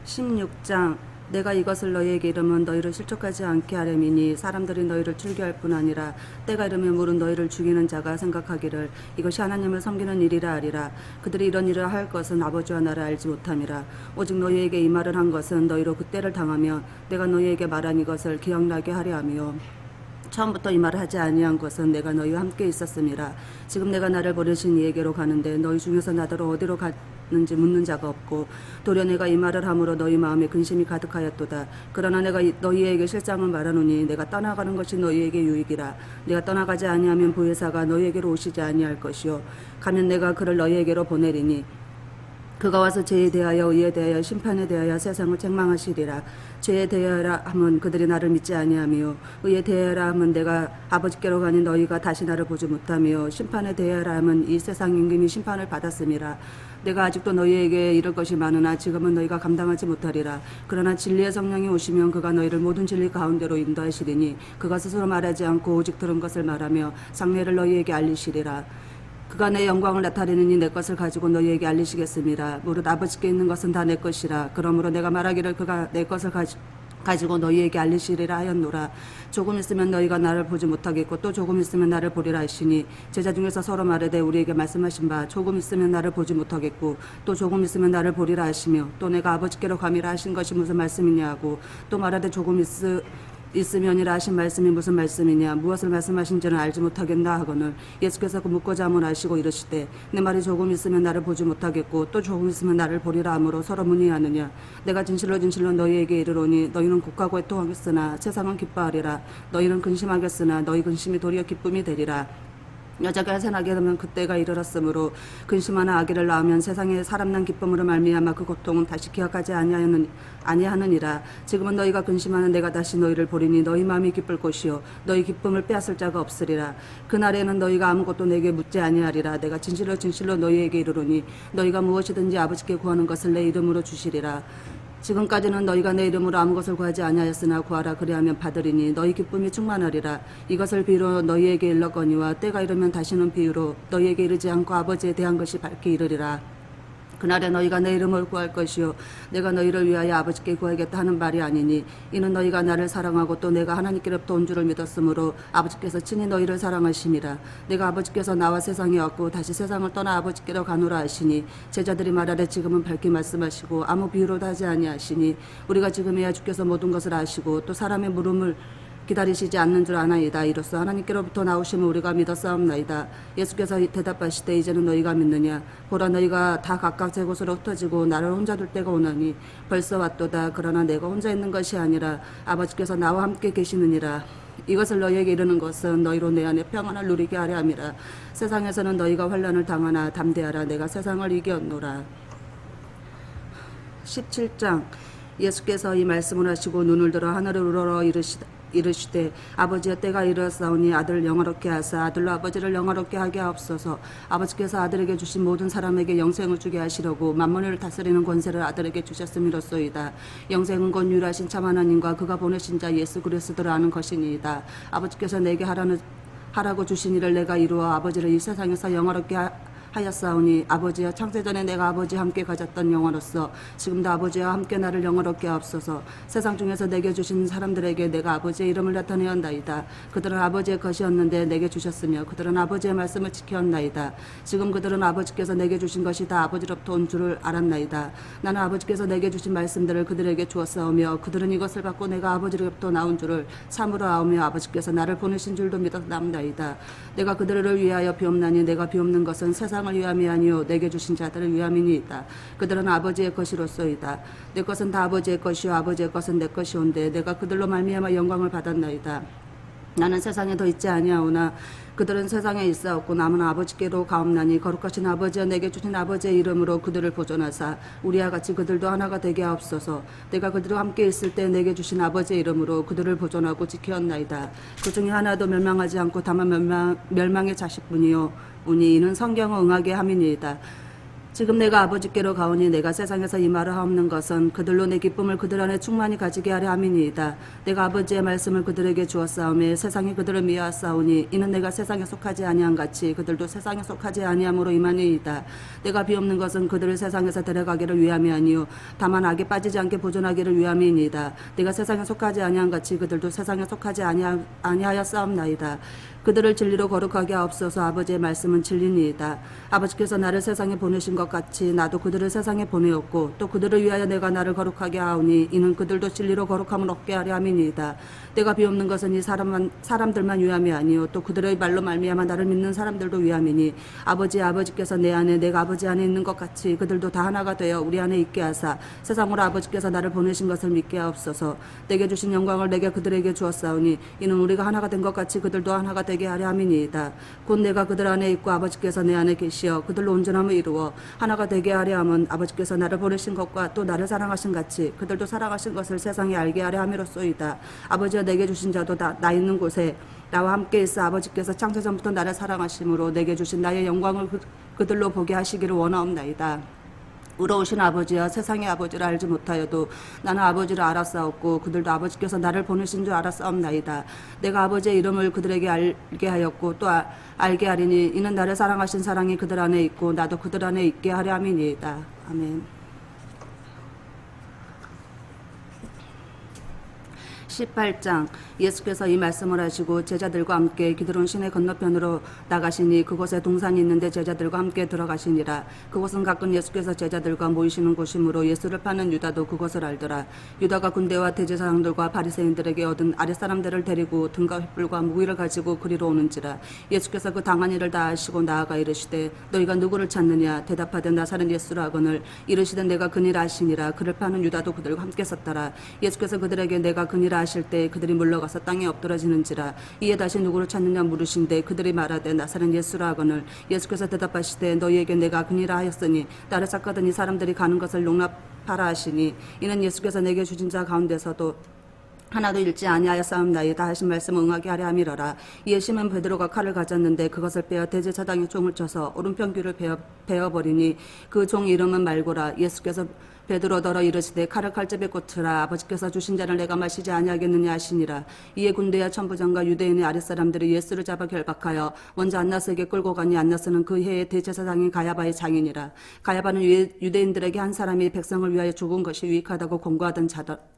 [SPEAKER 2] 16장 내가 이것을 너희에게 이르면 너희를 실족하지 않게 하려니니 사람들이 너희를 출교할 뿐 아니라 때가 이르면 물은 너희를 죽이는 자가 생각하기를 이것이 하나님을 섬기는 일이라 하리라. 그들이 이런 일을 할 것은 아버지와 나를 알지 못함이라. 오직 너희에게 이 말을 한 것은 너희로 그때를 당하며 내가 너희에게 말한 이것을 기억나게 하려 하며 처음부터 이 말을 하지 아니한 것은 내가 너희와 함께 있었음이라. 지금 내가 나를 보내신 이에게로 가는데 너희 중에서 나더러 어디로 갔는지 묻는 자가 없고 도리어 내가 이 말을 함으로 너희 마음에 근심이 가득하였도다. 그러나 내가 너희에게 실상을 말하노니 내가 떠나가는 것이 너희에게 유익이라. 내가 떠나가지 아니하면 보혜사가 너희에게로 오시지 아니할 것이요 가면 내가 그를 너희에게로 보내리니 그가 와서 죄에 대하여 의에 대하여 심판에 대하여 세상을 책망하시리라. 죄에 대하여라 하면 그들이 나를 믿지 아니하며 의에 대하여라 하면 내가 아버지께로 가니 너희가 다시 나를 보지 못하며 심판에 대하여라 하면 이 세상 임금이 심판을 받았음이라. 내가 아직도 너희에게 이를 것이 많으나 지금은 너희가 감당하지 못하리라. 그러나 진리의 성령이 오시면 그가 너희를 모든 진리 가운데로 인도하시리니 그가 스스로 말하지 않고 오직 들은 것을 말하며 상례를 너희에게 알리시리라. 그가 내 영광을 나타내느니 내 것을 가지고 너희에게 알리시겠습니다. 무릇 아버지께 있는 것은 다 내 것이라. 그러므로 내가 말하기를 그가 내 것을 가지고 너희에게 알리시리라 하였노라. 조금 있으면 너희가 나를 보지 못하겠고 또 조금 있으면 나를 보리라 하시니 제자 중에서 서로 말하되 우리에게 말씀하신 바 조금 있으면 나를 보지 못하겠고 또 조금 있으면 나를 보리라 하시며 또 내가 아버지께로 가미라 하신 것이 무슨 말씀이냐 하고 또 말하되 조금 있으면이라 하신 말씀이 무슨 말씀이냐 무엇을 말씀하신지는 알지 못하겠나 하거늘 예수께서 그 묻고자 함을 아시고 이르시되 내 말이 조금 있으면 나를 보지 못하겠고 또 조금 있으면 나를 보리라 하므로 서로 문의하느냐. 내가 진실로 너희에게 이르노니 너희는 곡하고 애통하겠으나 세상은 기뻐하리라. 너희는 근심하겠으나 너희 근심이 도리어 기쁨이 되리라. 여자가 해산하게 되면 그때가 이르렀으므로 근심하나 아기를 낳으면 세상에 사람 난 기쁨으로 말미암아 그 고통은 다시 기억하지 아니하느니라. 지금은 너희가 근심하는 내가 다시 너희를 보리니 너희 마음이 기쁠 것이요 너희 기쁨을 빼앗을 자가 없으리라. 그날에는 너희가 아무것도 내게 묻지 아니하리라. 내가 진실로 너희에게 이르노니 너희가 무엇이든지 아버지께 구하는 것을 내 이름으로 주시리라. 지금까지는 너희가 내 이름으로 아무 것을 구하지 아니하였으나 구하라 그리하면 받으리니 너희 기쁨이 충만하리라. 이것을 비유로 너희에게 일렀거니와 때가 이르면 다시는 비유로 너희에게 이르지 않고 아버지에 대한 것이 밝게 이르리라. 그날에 너희가 내 이름을 구할 것이요 내가 너희를 위하여 아버지께 구하겠다 하는 말이 아니니 이는 너희가 나를 사랑하고 또 내가 하나님께로부터 온 줄을 믿었으므로 아버지께서 친히 너희를 사랑하심이라. 내가 아버지께서 나와 세상에 왔고 다시 세상을 떠나 아버지께로 가노라 하시니 제자들이 말하되 지금은 밝게 말씀하시고 아무 비유로도 하지 아니하시니 우리가 지금에야 주께서 모든 것을 아시고 또 사람의 물음을 기다리시지 않는 줄 아나이다. 이로써 하나님께로부터 나오심을 우리가 믿었사옵나이다. 예수께서 대답하시되 이제는 너희가 믿느냐. 보라 너희가 다 각각 제 곳으로 흩어지고 나를 혼자 둘 때가 오나니 벌써 왔도다. 그러나 내가 혼자 있는 것이 아니라 아버지께서 나와 함께 계시느니라. 이것을 너희에게 이르는 것은 너희로 내 안에 평안을 누리게 하려 함이라. 세상에서는 너희가 환난을 당하나 담대하라. 내가 세상을 이겼노라. 17장 예수께서 이 말씀을 하시고 눈을 들어 하늘을 우러러 이르시되 아버지여 때가 이르렀사오니 아들을 영화롭게 하사 아들로 아버지를 영화롭게 하게 하옵소서. 아버지께서 아들에게 주신 모든 사람에게 영생을 주게 하시려고 만문을 다스리는 권세를 아들에게 주셨음이로소이다. 영생은 곧 유일하신 참 하나님과 그가 보내신 자 예수 그리스도를 아는 것이니이다. 아버지께서 내게 하라고 주신 일을 내가 이루어 아버지를 이 세상에서 영화롭게 하였사오니 아버지여 창세전에 내가 아버지와 함께 가졌던 영화로서 지금도 아버지와 함께 나를 영화롭게 하옵소서. 세상 중에서 내게 주신 사람들에게 내가 아버지의 이름을 나타내었나이다. 그들은 아버지의 것이었는데 내게 주셨으며 그들은 아버지의 말씀을 지켰나이다. 지금 그들은 아버지께서 내게 주신 것이 다 아버지로부터 온 줄을 알았나이다. 나는 아버지께서 내게 주신 말씀들을 그들에게 주었사오며 그들은 이것을 받고 내가 아버지로부터 나온 줄을 참으로 아오며 아버지께서 나를 보내신 줄도 믿었나이다. 내가 그들을 위하여 비옵나니 내가 비옵는 것은 세상을 위함이 아니요 내게 주신 자들을 위함이니이다. 그들은 아버지의 것이로소이다. 내 것은 다 아버지의 것이요 아버지의 것은 내 것이온데 내가 그들로 말미암아 영광을 받았나이다. 나는 세상에 더 있지 아니하오나 그들은 세상에 있사옵고 남은 아버지께로 가옵나니 거룩하신 아버지여 내게 주신 아버지의 이름으로 그들을 보존하사 우리와 같이 그들도 하나가 되게 하옵소서. 내가 그들과 함께 있을 때 내게 주신 아버지의 이름으로 그들을 보존하고 지키었나이다. 그 중에 하나도 멸망하지 않고 다만 멸망의 자식뿐이요 우니 이는 성경을 응하게 함이니이다. 지금 내가 아버지께로 가오니 내가 세상에서 이 말을 하옵는 것은 그들로 내 기쁨을 그들 안에 충만히 가지게 하려 함이니이다. 내가 아버지의 말씀을 그들에게 주었사오매 세상이 그들을 미워하사오니 이는 내가 세상에 속하지 아니한 같이 그들도 세상에 속하지 아니함으로 임하니이다. 내가 비옵는 것은 그들을 세상에서 데려가기를 위함이 아니요 다만 악에 빠지지 않게 보존하기를 위함이니이다. 내가 세상에 속하지 아니한 같이 그들도 세상에 속하지 아니하였사옵나이다. 그들을 진리로 거룩하게 하옵소서. 아버지의 말씀은 진리니이다. 아버지께서 나를 세상에 보내신 것 같이 나도 그들을 세상에 보내었고 또 그들을 위하여 내가 나를 거룩하게 하오니 이는 그들도 진리로 거룩함을 얻게 하려 함이니이다. 내가 비옵는 것은 이 사람들만 위함이 아니요 또 그들의 말로 말미암아 나를 믿는 사람들도 위함이니 아버지께서 내 안에 내가 아버지 안에 있는 것 같이 그들도 다 하나가 되어 우리 안에 있게 하사 세상으로 아버지께서 나를 보내신 것을 믿게 하옵소서. 내게 주신 영광을 내게 그들에게 주었사오니 이는 우리가 하나가 된 것 같이 그들도 하나가 되게 하려 함이니이다. 곧 내가 그들 안에 있고 아버지께서 내 안에 계시어 그들로 온전함을 이루어 하나가 되게 하려 함은 아버지께서 나를 보내신 것과 또 나를 사랑하신 같이 그들도 사랑하신 것을 세상에 알게 하려 함이로소이다. 아버지여 내게 주신 자도 나 있는 곳에 나와 함께 있어 아버지께서 창세전부터 나를 사랑하심으로 내게 주신 나의 영광을 그들로 보게 하시기를 원하옵나이다. 의로우신 아버지여 세상의 아버지를 알지 못하여도 나는 아버지를 알았사옵고 그들도 아버지께서 나를 보내신 줄 알았사옵나이다. 내가 아버지의 이름을 그들에게 알게 하였고 또 알게 하리니 이는 나를 사랑하신 사랑이 그들 안에 있고 나도 그들 안에 있게 하려 함이니이다. 아멘. 18장 예수께서 이 말씀을 하시고 제자들과 함께 기드론 시내 건너편으로 나가시니 그곳에 동산이 있는데 제자들과 함께 들어가시니라. 그곳은 가끔 예수께서 제자들과 모이시는 곳이므로 예수를 파는 유다도 그것을 알더라. 유다가 군대와 대제사장들과 바리새인들에게 얻은 아랫사람들을 데리고 등과 횃불과 무기를 가지고 그리로 오는지라. 예수께서 그 당한 일을 다 아시고 나아가 이르시되 너희가 누구를 찾느냐 대답하되 나사렛 예수라 하거늘 이르시되 내가 그니라 하시니라. 그를 파는 유다도 그들과 함께 섰더라. 예수께서 그들에게 내가 그니라 하실 때 그들이 물러가서 땅에 엎드러지는지라. 이에 다시 누구를 찾느냐 물으신데 그들이 말하되 나사렛 예수라 하거늘 예수께서 대답하시되 너희에게 내가 그니라 하였으니 나를 찾거든 이 사람들이 가는 것을 용납하라 하시니 이는 예수께서 내게 주신 자 가운데서도 하나도 잃지 아니하였사옵나이다 하신 말씀을 응하게 하려 함이러라. 이에 시몬 베드로가 칼을 가졌는데 그것을 빼어 대제사장의 종을 쳐서 오른편 귀를 베어버리니 그 종 이름은 말고라. 예수께서 베드로더러 이르시되 칼을 칼집에 꽂으라. 아버지께서 주신 잔을 내가 마시지 아니하겠느냐 하시니라. 이에 군대와 천부장과 유대인의 아랫사람들이 예수를 잡아 결박하여 먼저 안나스에게 끌고 가니 안나스는 그 해의 대제사장인 가야바의 장인이라. 가야바는 유대인들에게 한 사람이 백성을 위하여 죽은 것이 유익하다고 공고하던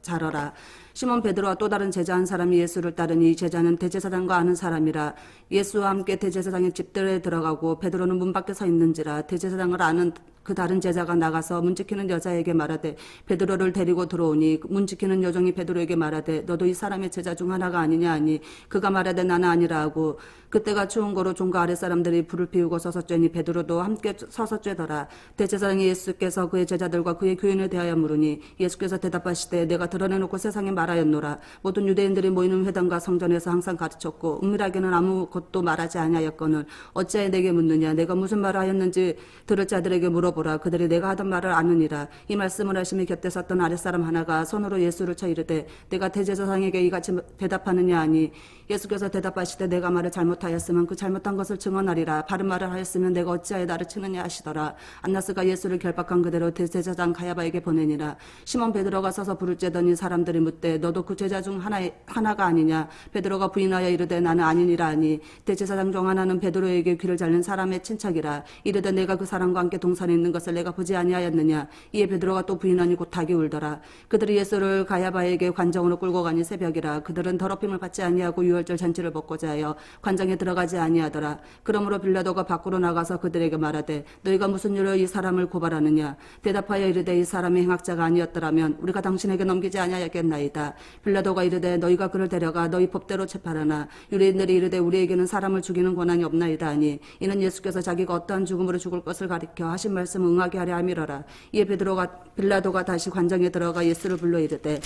[SPEAKER 2] 자러라. 시몬 베드로와 또 다른 제자 한 사람이 예수를 따르니 제자는 대제사장과 아는 사람이라. 예수와 함께 대제사장의 집들에 들어가고 베드로는 문 밖에 서 있는지라. 대제사장을 아는 그 다른 제자가 나가서 문 지키는 여자에게 말하되 베드로를 데리고 들어오니 문 지키는 여종이 베드로에게 말하되 너도 이 사람의 제자 중 하나가 아니냐 하니 그가 말하되 나는 아니라 하고 그때가 추운 거로 종과 아랫사람들이 불을 피우고 서서 쬐니 베드로도 함께 서서 쬐더라. 대제사장이 예수께서 그의 제자들과 그의 교인을 대하여 물으니 예수께서 대답하시되 내가 드러내놓고 세상에 말하였노라. 모든 유대인들이 모이는 회당과 성전에서 항상 가르쳤고 은밀하게는 아무것도 말하지 아니하였거늘 어찌하여 내게 묻느냐. 내가 무슨 말을 하였는지 들을 자들에게 물어보라. 물어보라. 그들이 내가 하던 말을 아느니라. 이 말씀을 하심이 곁에 섰던 아랫사람 하나가 손으로 예수를 쳐 이르되 내가 대제사장에게 이같이 대답하느냐 하니 예수께서 대답하시되 내가 말을 잘못하였으면 그 잘못한 것을 증언하리라. 바른 말을 하였으면 내가 어찌하여 나를 치느냐 하시더라. 안나스가 예수를 결박한 그대로 대제사장 가야바에게 보내니라. 시몬 베드로가 서서 불을 쬐더니 사람들이 묻되 너도 그 제자 중 하나가 아니냐. 베드로가 부인하여 이르되 나는 아니니라 하니 대제사장 중 하나는 베드로에게 귀를 잘린 사람의 친척이라. 이르되 내가 그 사람과 함께 동산에 있는 것을 내가 보지 아니하였느냐. 이에 베드로가 또 부인하니 곧 닭이 울더라. 그들이 예수를 가야바에게 관정으로 끌고 가니 새벽이라. 그들은 더럽힘을 받지 아니하고 유월절 잔치를 먹고자 하여 관정에 들어가지 아니하더라. 그러므로 빌라도가 밖으로 나가서 그들에게 말하되 너희가 무슨 일로 이 사람을 고발하느냐. 대답하여 이르되 이 사람이 행악자가 아니었더라면 우리가 당신에게 넘기지 아니하였겠나이다. 빌라도가 이르되 너희가 그를 데려가 너희 법대로 재판하나. 유대인들이 이르되 우리에게는 사람을 죽이는 권한이 없나이다 하니 이는 예수께서 자기가 어떠한 죽음으로 죽을 것을 가리켜 하신 말씀을 응하게 하려 함이로라. 이에 빌라도가 다시 관정에 들어가 예수를 불러 이르되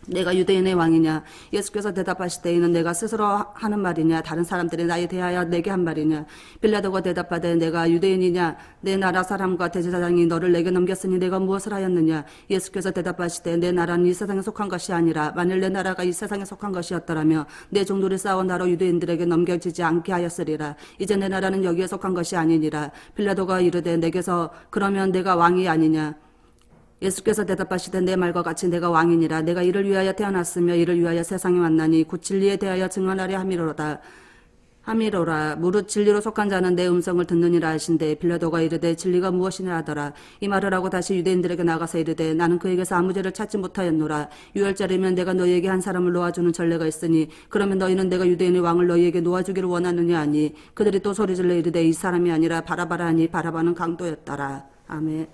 [SPEAKER 2] 내가 유대인의 왕이냐. 예수께서 대답하시되 이는 내가 스스로 하는 말이냐 다른 사람들이 나에 대하여 내게 한 말이냐. 빌라도가 대답하되 내가 유대인이냐. 내 나라 사람과 대제사장이 너를 내게 넘겼으니 내가 무엇을 하였느냐. 예수께서 대답하시되 내 나라는 이 세상에 속한 것이 아니라 만일 내 나라가 이 세상에 속한 것이었더라면 내 종들이 싸워 나로 유대인들에게 넘겨지지 않게 하였으리라. 이제 내 나라는 여기에 속한 것이 아니니라. 빌라도가 이르되 내게서 그러면 내가 왕이 아니냐. 예수께서 대답하시되 내 말과 같이 내가 왕이니라. 내가 이를 위하여 태어났으며 이를 위하여 세상에 왔나니 곧 진리에 대하여 증언하려 함이로라. 무릇 진리로 속한 자는 내 음성을 듣느니라 하신대. 빌라도가 이르되 진리가 무엇이냐 하더라. 이 말을 하고 다시 유대인들에게 나가서 이르되 나는 그에게서 아무 죄를 찾지 못하였노라. 유월절이면 내가 너희에게 한 사람을 놓아주는 전례가 있으니 그러면 너희는 내가 유대인의 왕을 너희에게 놓아주기를 원하느냐 하니 그들이 또 소리질러 이르되 이 사람이 아니라 바라바라 하니 바라바는 강도였더라. 아멘.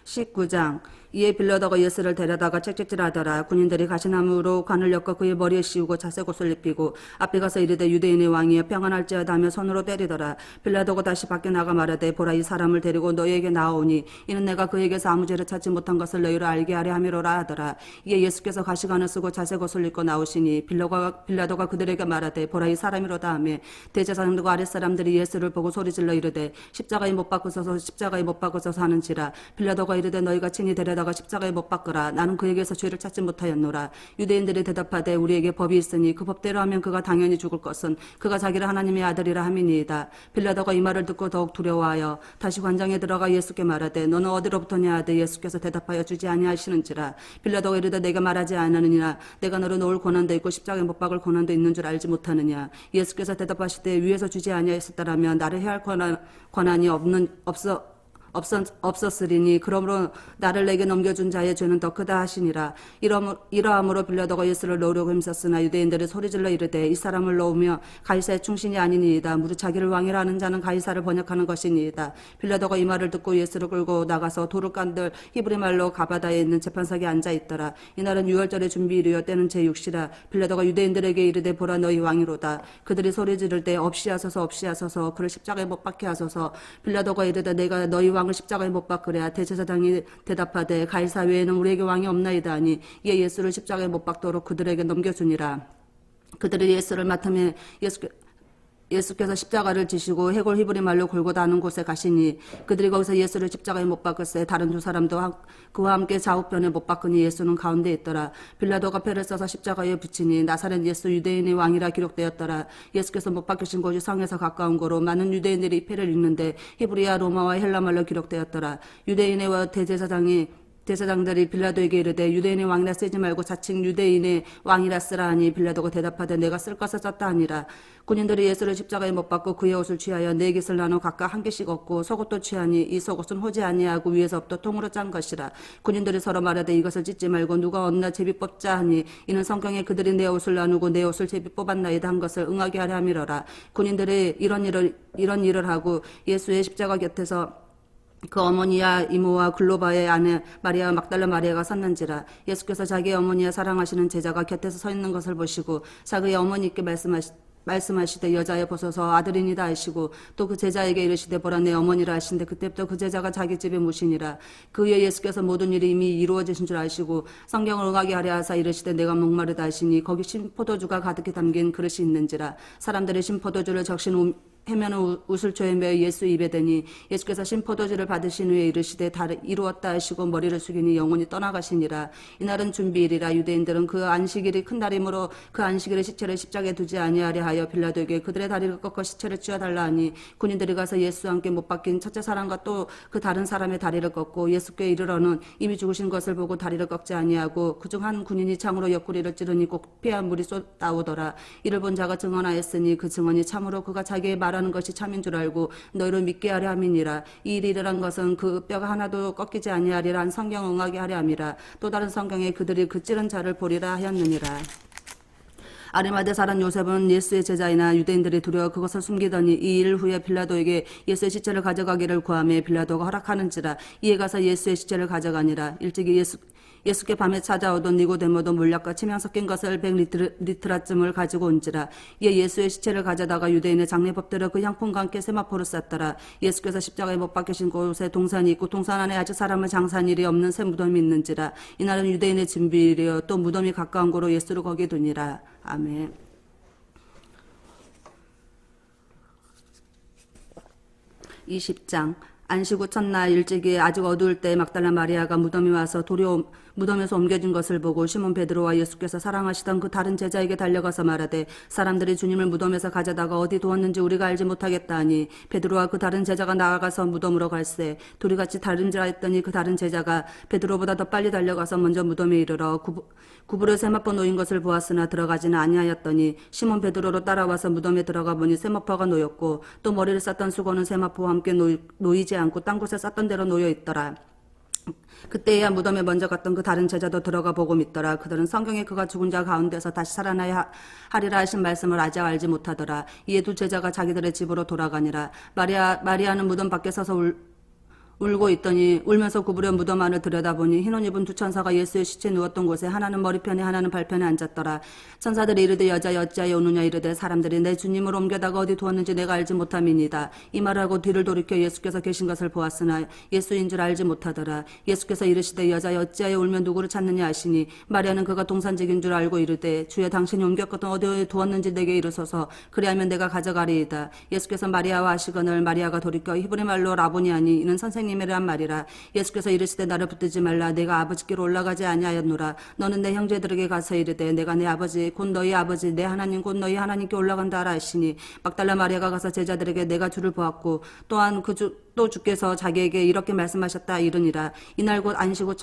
[SPEAKER 2] 19장. 이에 빌라도가 예수를 데려다가 채찍질하더라. 군인들이 가시나무로 관을 엮어 그의 머리에 씌우고 자색옷을 입히고 앞에 가서 이르되 유대인의 왕이여 평안할지어다 하며 손으로 때리더라. 빌라도가 다시 밖에 나가 말하되 보라 이 사람을 데리고 너희에게 나아오니 이는 내가 그에게서 아무 죄를 찾지 못한 것을 너희로 알게 하려 함이로라 하더라. 이에 예수께서 가시관을 쓰고 자색옷을 입고 나오시니 빌라도가 그들에게 말하되 보라 이 사람이로다 하며 대제사장들과 아랫사람들이 예수를 보고 소리질러 이르되 십자가에 못 박으소서 십자가에 못 박으소서 하는지라. 빌라도가 이르되 너희가 친히 데려다가 십자가에 못 박으라. 나는 그에게서 죄를 찾지 못하였노라. 유대인들이 대답하되 우리에게 법이 있으니 그 법대로 하면 그가 당연히 죽을 것은 그가 자기를 하나님의 아들이라 함이니이다. 빌라도가 이 말을 듣고 더욱 두려워하여 다시 관장에 들어가 예수께 말하되 너는 어디로부터냐 하되 예수께서 대답하여 주지 아니하시는지라. 빌라도가 이르되 내가 말하지 않으느니라. 내가 너를 놓을 권한도 있고 십자가에 못 박을 권한도 있는 줄 알지 못하느냐. 예수께서 대답하시되 위에서 주지 아니하였었더라면 나를 해할 권한이 없었으리니 그러므로 나를 내게 넘겨준 자의 죄는 더 크다 하시니라. 이러함으로 빌라도가 예수를 놓으려고 힘썼으나 유대인들이 소리질러 이르되 이 사람을 놓으며 가이사의 충신이 아니니이다. 무릇 자기를 왕이라 하는 자는 가이사를 번역하는 것이니이다. 빌라도가 이 말을 듣고 예수를 끌고 나가서 돌을 깐들 히브리 말로 가바다에 있는 재판석에 앉아 있더라. 이날은 유월절의 준비일이요 때는 제6시라. 빌라도가 유대인들에게 이르되 보라 너희 왕이로다. 그들이 소리 지를 때 없이 하소서 그를 십자가에 못 박게 하소서. 빌라도가 이르되 내가 너희 왕을 십자가에 못 박으랴. 대제사장이 대답하되 가이사 외에는 우리에게 왕이 없나이다 하니 이에 예수를 십자가에 못 박도록 그들에게 넘겨주니라. 그들이 예수를 맡으며 예수께서 십자가를 지시고 해골 히브리 말로 골고다 하는 곳에 가시니 그들이 거기서 예수를 십자가에 못 박을세. 다른 두 사람도 그와 함께 좌우편에 못 박으니 예수는 가운데 있더라. 빌라도가 패를 써서 십자가에 붙이니 나사렛 예수 유대인의 왕이라 기록되었더라. 예수께서 못 박히신 곳이 성에서 가까운 거로 많은 유대인들이 이 패를 읽는데 히브리와 로마와 헬라 말로 기록되었더라. 유대인의 대제사장들이 빌라도에게 이르되 유대인의 왕이라 쓰지 말고 자칭 유대인의 왕이라 쓰라 하니 빌라도가 대답하되 내가 쓸 것을 썼다 하니라. 군인들이 예수를 십자가에 못 박고 그의 옷을 취하여 네 깃을 나눠 각각 한 개씩 얻고 속옷도 취하니 이 속옷은 호지 아니하고 위에서부터 통으로 짠 것이라. 군인들이 서로 말하되 이것을 찢지 말고 누가 얻나 제비 뽑자 하니 이는 성경에 그들이 내 옷을 나누고 내 옷을 제비 뽑았나이다 한 것을 응하게 하려 함이로라. 군인들이 이런 일을 하고 예수의 십자가 곁에서 그 어머니와 이모와 글로바의 아내 마리아와 막달라 마리아가 섰는지라. 예수께서 자기의 어머니와 사랑하시는 제자가 곁에서 서 있는 것을 보시고 자기의 어머니께 말씀하시되 여자여 보소서 아들이니다 하시고 또 그 제자에게 이르시되 보라 내 어머니라 하신데 그때부터 그 제자가 자기 집에 모시니라. 그 후에 예수께서 모든 일이 이미 이루어지신 줄 아시고 성경을 응하게 하려 하사 이르시되 내가 목마르다 하시니 거기 신 포도주가 가득히 담긴 그릇이 있는지라. 사람들이 신 포도주를 적신 해면은 우슬초에 매어 예수 입에 대니 예수께서 신포도주를 받으신 후에 이르시되 다 이루었다 하시고 머리를 숙이니 영혼이 떠나가시니라. 이날은 준비일이라. 유대인들은 그 안식일이 큰 날이므로 그 안식일에 시체를 십자가에 두지 아니하려 하여 빌라도에게 그들의 다리를 꺾어 시체를 쥐어달라 하니 군인들이 가서 예수와 함께 못 박힌 첫째 사람과 또 그 다른 사람의 다리를 꺾고 예수께 이르러는 이미 죽으신 것을 보고 다리를 꺾지 아니하고 그중 한 군인이 창으로 옆구리를 찌르니 꼭 피한 물이 쏟아오더라. 이를 본 자가 증언하였으니 그 증언이 참으로 그가 자기의 말하는 것이 참인 줄 알고 너희를 믿게 하려 함이니라. 이 일이 일어난 것은 그 뼈가 하나도 꺾이지 아니하리라 한 성경 응하게 하려 함이라. 또 다른 성경에 그들이 그 찌른 자를 보리라 하였느니라. 아리마대 사람 요셉은 예수의 제자이나 유대인들이 두려워 그것을 숨기더니 이 일 후에 빌라도에게 예수의 시체를 가져가기를 구하며 빌라도가 허락하는지라. 이에 가서 예수의 시체를 가져가니라. 일찍이 예수께 밤에 찾아오던 니고데모도 물약과 침향 섞인 것을 100리트라쯤을 가지고 온지라. 이에 예수의 시체를 가져다가 유대인의 장례법대로 그 향품과 함께 세마포를 쌌더라. 예수께서 십자가에 못 박히신 곳에 동산이 있고 동산 안에 아직 사람을 장사한 일이 없는 새 무덤이 있는지라. 이날은 유대인의 진비일이요 또 무덤이 가까운 고로 예수를 거기 두니라. 아멘. 20장 안식 후 첫날 일찍이 아직 어두울 때 막달라 마리아가 무덤에 와서 무덤에서 옮겨진 것을 보고 시몬 베드로와 예수께서 사랑하시던 그 다른 제자에게 달려가서 말하되 사람들이 주님을 무덤에서 가져다가 어디 두었는지 우리가 알지 못하겠다 하니 베드로와 그 다른 제자가 나아가서 무덤으로 갈새 둘이 같이 다름질하 했더니 그 다른 제자가 베드로보다 더 빨리 달려가서 먼저 무덤에 이르러 구부려 세마포 놓인 것을 보았으나 들어가지는 아니하였더니 시몬 베드로로 따라와서 무덤에 들어가 보니 세마포가 놓였고 또 머리를 쌌던 수건은 세마포와 함께 놓이지 않고 딴 곳에 쌌던 대로 놓여 있더라. 그때야 무덤에 먼저 갔던 그 다른 제자도 들어가 보고 믿더라. 그들은 성경에 그가 죽은 자 가운데서 다시 살아나야 하리라 하신 말씀을 아직 알지 못하더라. 이에 두 제자가 자기들의 집으로 돌아가니라. 마리아는 무덤 밖에 서서 울고 있더니 울면서 구부려 무덤 안을 들여다보니 흰 옷 입은 두 천사가 예수의 시체에 누웠던 곳에 하나는 머리편에 하나는 발편에 앉았더라. 천사들이 이르되 여자여 어찌하여 우느냐 이르되 사람들이 내 주님을 옮겨다가 어디 두었는지 내가 알지 못함이니이다. 이 말을 하고 뒤를 돌이켜 예수께서 계신 것을 보았으나 예수인 줄 알지 못하더라. 예수께서 이르시되 여자여 어찌하여 울며 누구를 찾느냐 하시니 마리아는 그가 동산직인 줄 알고 이르되 주여 당신이 옮겼거든 어디에 두었는지 내게 이르소서 그리하면 내가 가져가리이다. 예수께서 마리아와 하시거늘 마리아가 돌이켜 히브리 말로 라보니 하니 이는 선생님이란 말이라. 예수께서 이르시되 나를 붙들지 말라. 내가 아버지께로 올라가지 아니하였노라. 너는 내 형제들에게 가서 이르되 내가 내 아버지 곧 너희 아버지 내 하나님 곧 너희 하나님께 올라간다 하라 하시니 막달라 마리아가 가서 제자들에게 내가 주를 보았고 또한 또 주께서 자기에게 이렇게 말씀하셨다 이르니라. 이날 곧 안식 후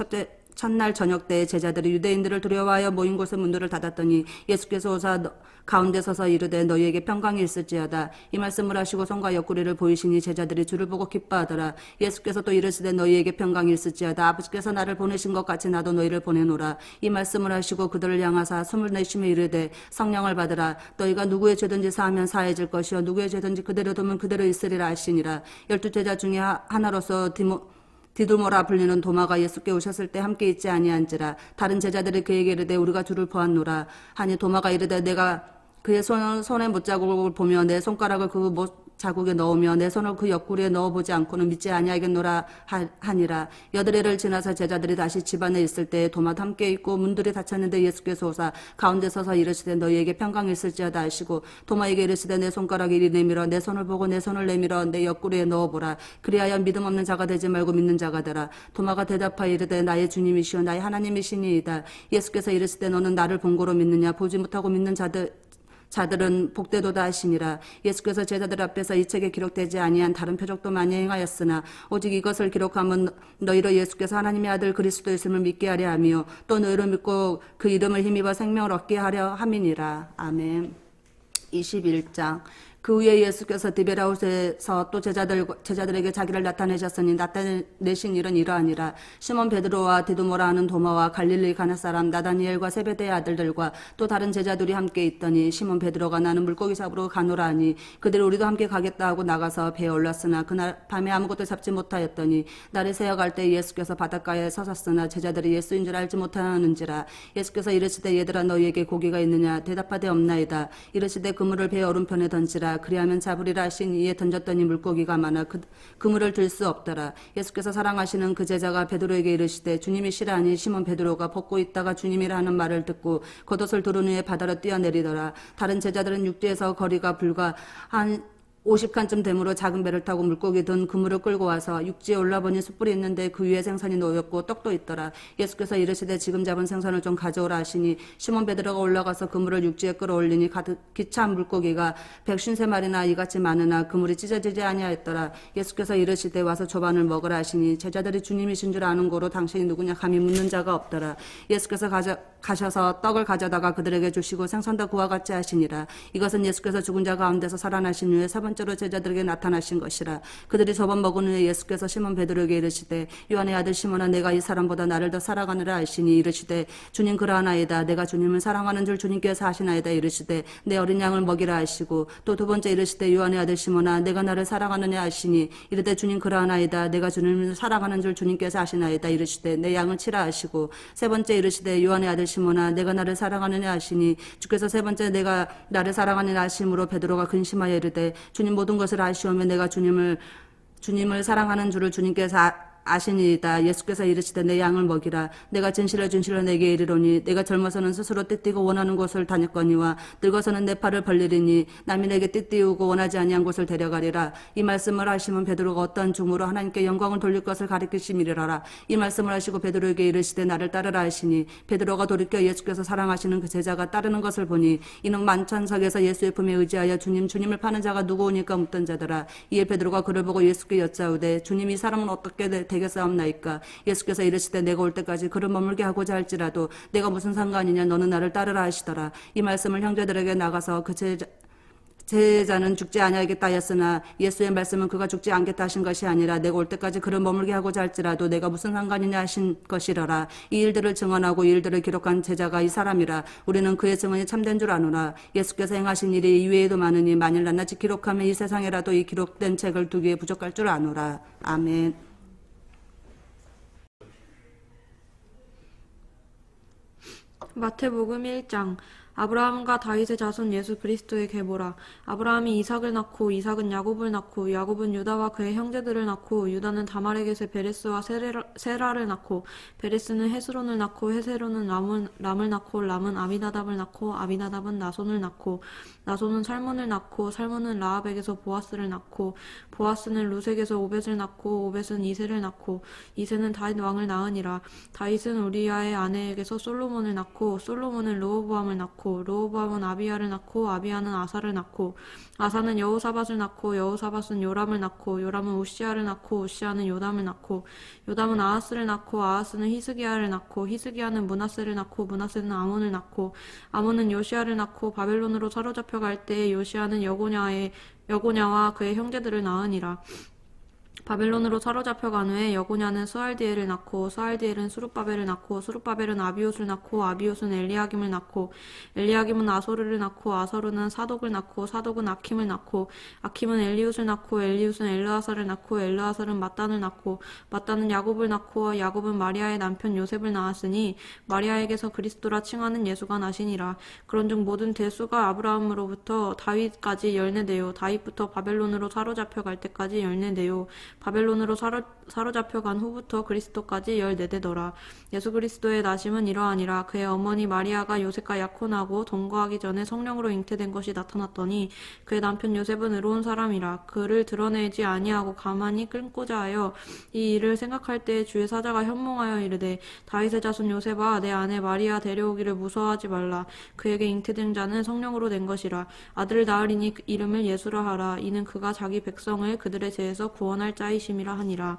[SPEAKER 2] 첫날 저녁 때 제자들이 유대인들을 두려워하여 모인 곳의 문들을 닫았더니 예수께서 오사 가운데 서서 이르되 너희에게 평강이 있을지어다. 이 말씀을 하시고 손과 옆구리를 보이시니 제자들이 주를 보고 기뻐하더라. 예수께서 또 이르시되 너희에게 평강이 있을지어다. 아버지께서 나를 보내신 것 같이 나도 너희를 보내노라. 이 말씀을 하시고 그들을 향하사 숨을 내쉬며 이르되 성령을 받으라. 너희가 누구의 죄든지 사하면 사해질 것이요 누구의 죄든지 그대로 두면 그대로 있으리라 하시니라. 12제자 중에 하나로서 디두모라 불리는 도마가 예수께 오셨을 때 함께 있지 아니한지라. 다른 제자들이 그에게 이르되 우리가 주를 보았노라 하니 도마가 이르되 내가 그의 손에 못자국을 보며 내 손가락을 그 못자국에 넣으며 내 손을 그 옆구리에 넣어보지 않고는 믿지 아니하겠노라 하니라. 여드레를 지나서 제자들이 다시 집안에 있을 때 도마도 함께 있고 문들이 닫혔는데 예수께서 오사 가운데 서서 이르시되 너희에게 평강이 있을지어다 하시고 도마에게 이르시되 내 손가락을 이리 내밀어 내 손을 보고 내 손을 내밀어 내 옆구리에 넣어보라. 그리하여 믿음 없는 자가 되지 말고 믿는 자가 되라. 도마가 대답하여 이르되 나의 주님이시여 나의 하나님이시니이다. 예수께서 이르시되 너는 나를 본고로 믿느냐 보지 못하고 믿는 자들은 복되도다 하시니라. 예수께서 제자들 앞에서 이 책에 기록되지 아니한 다른 표적도 많이 행하였으나 오직 이것을 기록하면 너희로 예수께서 하나님의 아들 그리스도였음을 믿게 하려 하며 또 너희로 믿고 그 이름을 힘입어 생명을 얻게 하려 함이니라. 아멘. 21장 그 후에 예수께서 디베라웃에서 또 제자들에게 자기를 나타내셨으니 나타내신 일은 이러하니라. 시몬 베드로와 디두모라 하는 도마와 갈릴리 가나 사람 나다니엘과 세베대의 아들들과 또 다른 제자들이 함께 있더니 시몬 베드로가 나는 물고기 잡으러 가노라 하니 그들이 우리도 함께 가겠다 하고 나가서 배에 올랐으나 그날 밤에 아무것도 잡지 못하였더니 날이 새어갈 때 예수께서 바닷가에 서셨으나 제자들이 예수인 줄 알지 못하는지라. 예수께서 이르시되 얘들아 너희에게 고기가 있느냐 대답하되 없나이다. 이르시되 그물을 배 오른편에 던지라. 그리하면 잡으리라 하시니 이에 던졌더니 물고기가 많아 그물을 들 수 없더라. 예수께서 사랑하시는 그 제자가 베드로에게 이르시되 주님이시라 하니 시몬 베드로가 벗고 있다가 주님이라 하는 말을 듣고 겉옷을 두른 후에 바다로 뛰어내리더라. 다른 제자들은 육지에서 거리가 불과 한 50칸쯤 되므로 작은 배를 타고 물고기 든 그물을 끌고 와서 육지에 올라보니 숯불이 있는데 그 위에 생선이 놓였고 떡도 있더라. 예수께서 이르시되 지금 잡은 생선을 좀 가져오라 하시니 시몬 베드로가 올라가서 그물을 육지에 끌어올리니 가득히 찬 물고기가 153마리나 이같이 많으나 그물이 찢어지지 아니하였더라. 예수께서 이르시되 와서 조반을 먹으라 하시니 제자들이 주님이신 줄 아는 고로 당신이 누구냐 감히 묻는 자가 없더라. 예수께서 가셔서 떡을 가져다가 그들에게 주시고 생선도 그와 같이 하시니라. 이것은 예수께서 죽은 자 가운데서 살아나신 후에 세 번째로 제자들에게 나타나신 것이라. 그들이 저번 먹은 후에 예수께서 시몬 베드로에게 이르시되 요한의 아들 시몬아 내가 이 사람보다 나를 더 사랑하느라 하시니 이르시되 주님 그러하나이다. 내가 주님을 사랑하는 줄 주님께서 아시나이다. 이르시되 내 어린 양을 먹이라 하시고 또 두 번째 이르시되 요한의 아들 시몬아 내가 나를 사랑하느냐 하시니 이르되 주님 그러하나이다. 내가 주님을 사랑하는 줄 주님께서 아시나이다. 이르시되 내 양을 치라 하시고 세 번째 이르시되 요한의 아들 시몬아 내가 나를 사랑하느냐 하시니 주께서 세 번째 내가 나를 사랑하느냐 하심으로 베드로가 근심하여 이르되 주님 모든 것을 아시오며 내가 주님을 사랑하는 줄을 주님께서 아시니이다. 예수께서 이르시되 내 양을 먹이라. 내가 진실로 내게 이르노니 내가 젊어서는 스스로 띠띠고 원하는 곳을 다녔거니와 늙어서는 내 팔을 벌리리니 남이 내게 띠띠우고 원하지 아니한 곳을 데려가리라. 이 말씀을 하시면 베드로가 어떠한 중으로 하나님께 영광을 돌릴 것을 가리키심이리라. 이 말씀을 하시고 베드로에게 이르시되 나를 따르라 하시니 베드로가 돌이켜 예수께서 사랑하시는 그 제자가 따르는 것을 보니 이는 만찬석에서 예수의 품에 의지하여 주님을 파는 자가 누구오니까 묻던 자더라. 이에 베드로가 그를 보고 예수께 여짜오되 주님 이 사람은 어떻게 되겠사옵나이까. 예수께서 이르시되 내가 올 때까지 그를 머물게 하고자 할지라도 내가 무슨 상관이냐 너는 나를 따르라 하시더라. 이 말씀을 형제들에게 나가서 그 제자는 죽지 아니하겠다 하였으나 예수의 말씀은 그가 죽지 않겠다 하신 것이 아니라 내가 올 때까지 그를 머물게 하고자 할지라도 내가 무슨 상관이냐 하신 것이라라. 이 일들을 증언하고 이 일들을 기록한 제자가 이 사람이라. 우리는 그의 증언이 참된 줄 아노라. 예수께서 행하신 일이 이외에도 많으니 만일 낱낱이 기록하면 이 세상에라도 이 기록된 책을 두기에 부족할 줄 아노라. 아멘.
[SPEAKER 3] 마태복음 1장. 아브라함과 다윗의 자손 예수 그리스도의 계보라. 아브라함이 이삭을 낳고 이삭은 야곱을 낳고 야곱은 유다와 그의 형제들을 낳고 유다는 다말에게서 베레스와 세라를 낳고 베레스는 헤스론을 낳고 헤스론은 람을 낳고 람은 아미나답을 낳고 아미나답은 나손을 낳고 나손은 살몬을 낳고 살몬은 라합에게서 보아스를 낳고 보아스는 루색에서 오벳을 낳고 오벳은 이새를 낳고 이새는 다윗 왕을 낳으니라. 다윗은 우리아의 아내에게서 솔로몬을 낳고 솔로몬은 르호보암을 낳고 르호보암은 아비야를 낳고 아비야는 아사를 낳고 아사는 여호사밧을 낳고 여호사밧은 요람을 낳고 요람은 우시아를 낳고 우시아는 요담을 낳고 요담은 아하스를 낳고 아하스는 히스기야를 낳고 히스기야는 므낫세를 낳고 므낫세는 아몬을 낳고 아몬은 요시아를 낳고 바벨론으로 사로잡혀 갈 때에 요시아는 여고냐와 그의 형제들을 낳으니라. 바벨론으로 사로잡혀간 후에 여고냐는 스알디엘을 낳고 스알디엘은 수룹바벨을 낳고 수룹바벨은 아비옷을 낳고 아비옷은 엘리야김을 낳고 엘리야김은 아소르를 낳고 아소르는 사독을 낳고 사독은 아킴을 낳고 아킴은 엘리웃을 낳고 엘리웃은 엘르아살을 낳고 엘르아살은 mat단을 낳고 mat단은 야곱을 낳고 야곱은 마리아의 남편 요셉을 낳았으니 마리아에게서 그리스도라 칭하는 예수가 나시니라. 그런즉 모든 대수가 아브라함으로부터 다윗까지 14대요 다윗부터 바벨론으로 사로잡혀갈 때까지 14대요 바벨론으로 사로잡혀간 후부터 그리스도까지 14대더라. 예수 그리스도의 나심은 이러하니라. 그의 어머니 마리아가 요셉과 약혼하고 동거하기 전에 성령으로 잉태된 것이 나타났더니 그의 남편 요셉은 의로운 사람이라. 그를 드러내지 아니하고 가만히 끊고자 하여 이 일을 생각할 때에 주의 사자가 현몽하여 이르되 다윗의 자손 요셉아 내 아내 마리아 데려오기를 무서워하지 말라. 그에게 잉태된 자는 성령으로 된 것이라. 아들을 낳으리니 이름을 예수라 하라. 이는 그가 자기 백성을 그들의 죄에서 구원할 자이심이라 하니라.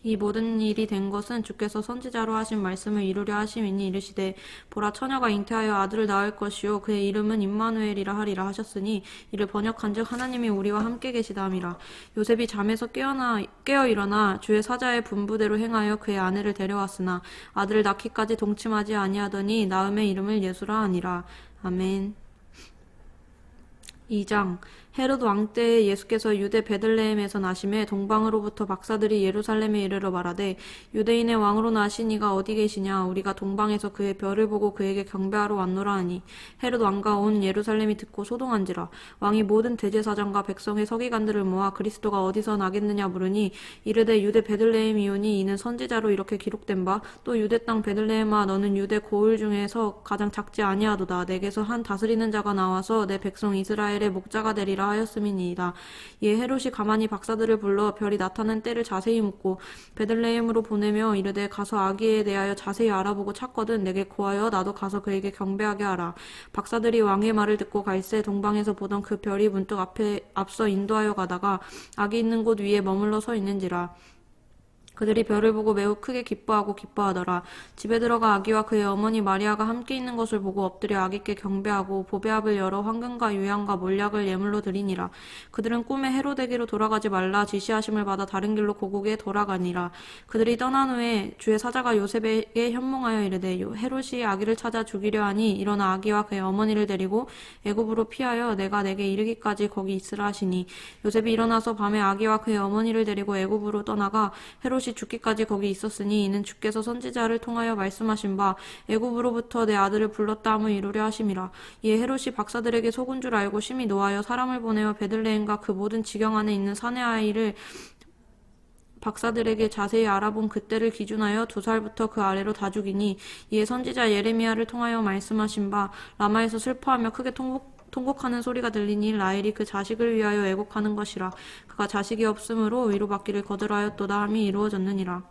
[SPEAKER 3] 이 모든 일이 된 것은 주께서 선지자로 하신 말씀을 이루려 하심이니 이르시되 보라 처녀가 잉태하여 아들을 낳을 것이요 그의 이름은 임마누엘이라 하리라 하셨으니 이를 번역한즉 하나님이 우리와 함께 계시다함이라. 요셉이 잠에서 깨어 일어나 주의 사자의 분부대로 행하여 그의 아내를 데려왔으나 아들을 낳기까지 동침하지 아니하더니 낳음의 이름을 예수라 하니라. 아멘. 2장. 헤롯 왕 때에 예수께서 유대 베들레헴에서 나심에 동방으로부터 박사들이 예루살렘에 이르러 말하되 유대인의 왕으로 나신 이가 어디 계시냐. 우리가 동방에서 그의 별을 보고 그에게 경배하러 왔노라 하니 헤롯 왕과 온 예루살렘이 듣고 소동한지라. 왕이 모든 대제사장과 백성의 서기관들을 모아 그리스도가 어디서 나겠느냐 물으니 이르되 유대 베들레헴이오니 이는 선지자로 이렇게 기록된 바 또 유대 땅 베들레헴아 너는 유대 고을 중에서 가장 작지 아니하도다. 내게서 한 다스리는 자가 나와서 내 백성 이스라엘의 목자가 되리라 하였음이니이다. 이에 헤롯이 가만히 박사들을 불러 별이 나타난 때를 자세히 묻고 베들레헴으로 보내며 이르되 가서 아기에 대하여 자세히 알아보고 찾거든 내게 고하여 나도 가서 그에게 경배하게 하라. 박사들이 왕의 말을 듣고 갈새 동방에서 보던 그 별이 문득 앞서 인도하여 가다가 아기 있는 곳 위에 머물러 서 있는지라. 그들이 별을 보고 매우 크게 기뻐하더라. 집에 들어가 아기와 그의 어머니 마리아가 함께 있는 것을 보고 엎드려 아기께 경배하고 보배압을 열어 황금과 유향과 몰약을 예물로 드리니라. 그들은 꿈에 헤로데게로 돌아가지 말라 지시하심을 받아 다른 길로 고국에 돌아가니라. 그들이 떠난 후에 주의 사자가 요셉에게 현몽하여 이르되 헤롯이 아기를 찾아 죽이려 하니 일어나 아기와 그의 어머니를 데리고 애굽으로 피하여 내가 내게 이르기까지 거기 있으라 하시니 요셉이 일어나서 밤에 아기와 그의 어머니를 데리고 애굽으로 떠나가 헤롯이 죽기까지 거기 있었으니 이는 주께서 선지자를 통하여 말씀하신 바 애굽으로부터 내 아들을 불렀다 함을 이루려 하심이라. 이에 헤롯이 박사들에게 속은 줄 알고 심히 노하여 사람을 보내어 베들레헴과 그 모든 지경 안에 있는 사내 아이를 박사들에게 자세히 알아본 그때를 기준하여 2살부터 그 아래로 다 죽이니 이에 선지자 예레미야를 통하여 말씀하신 바 라마에서 슬퍼하며 크게 통곡하는 소리가 들리니 라헬이 그 자식을 위하여 애곡하는 것이라. 그가 자식이 없으므로 위로받기를 거절하였도다 함이 이루어졌느니라.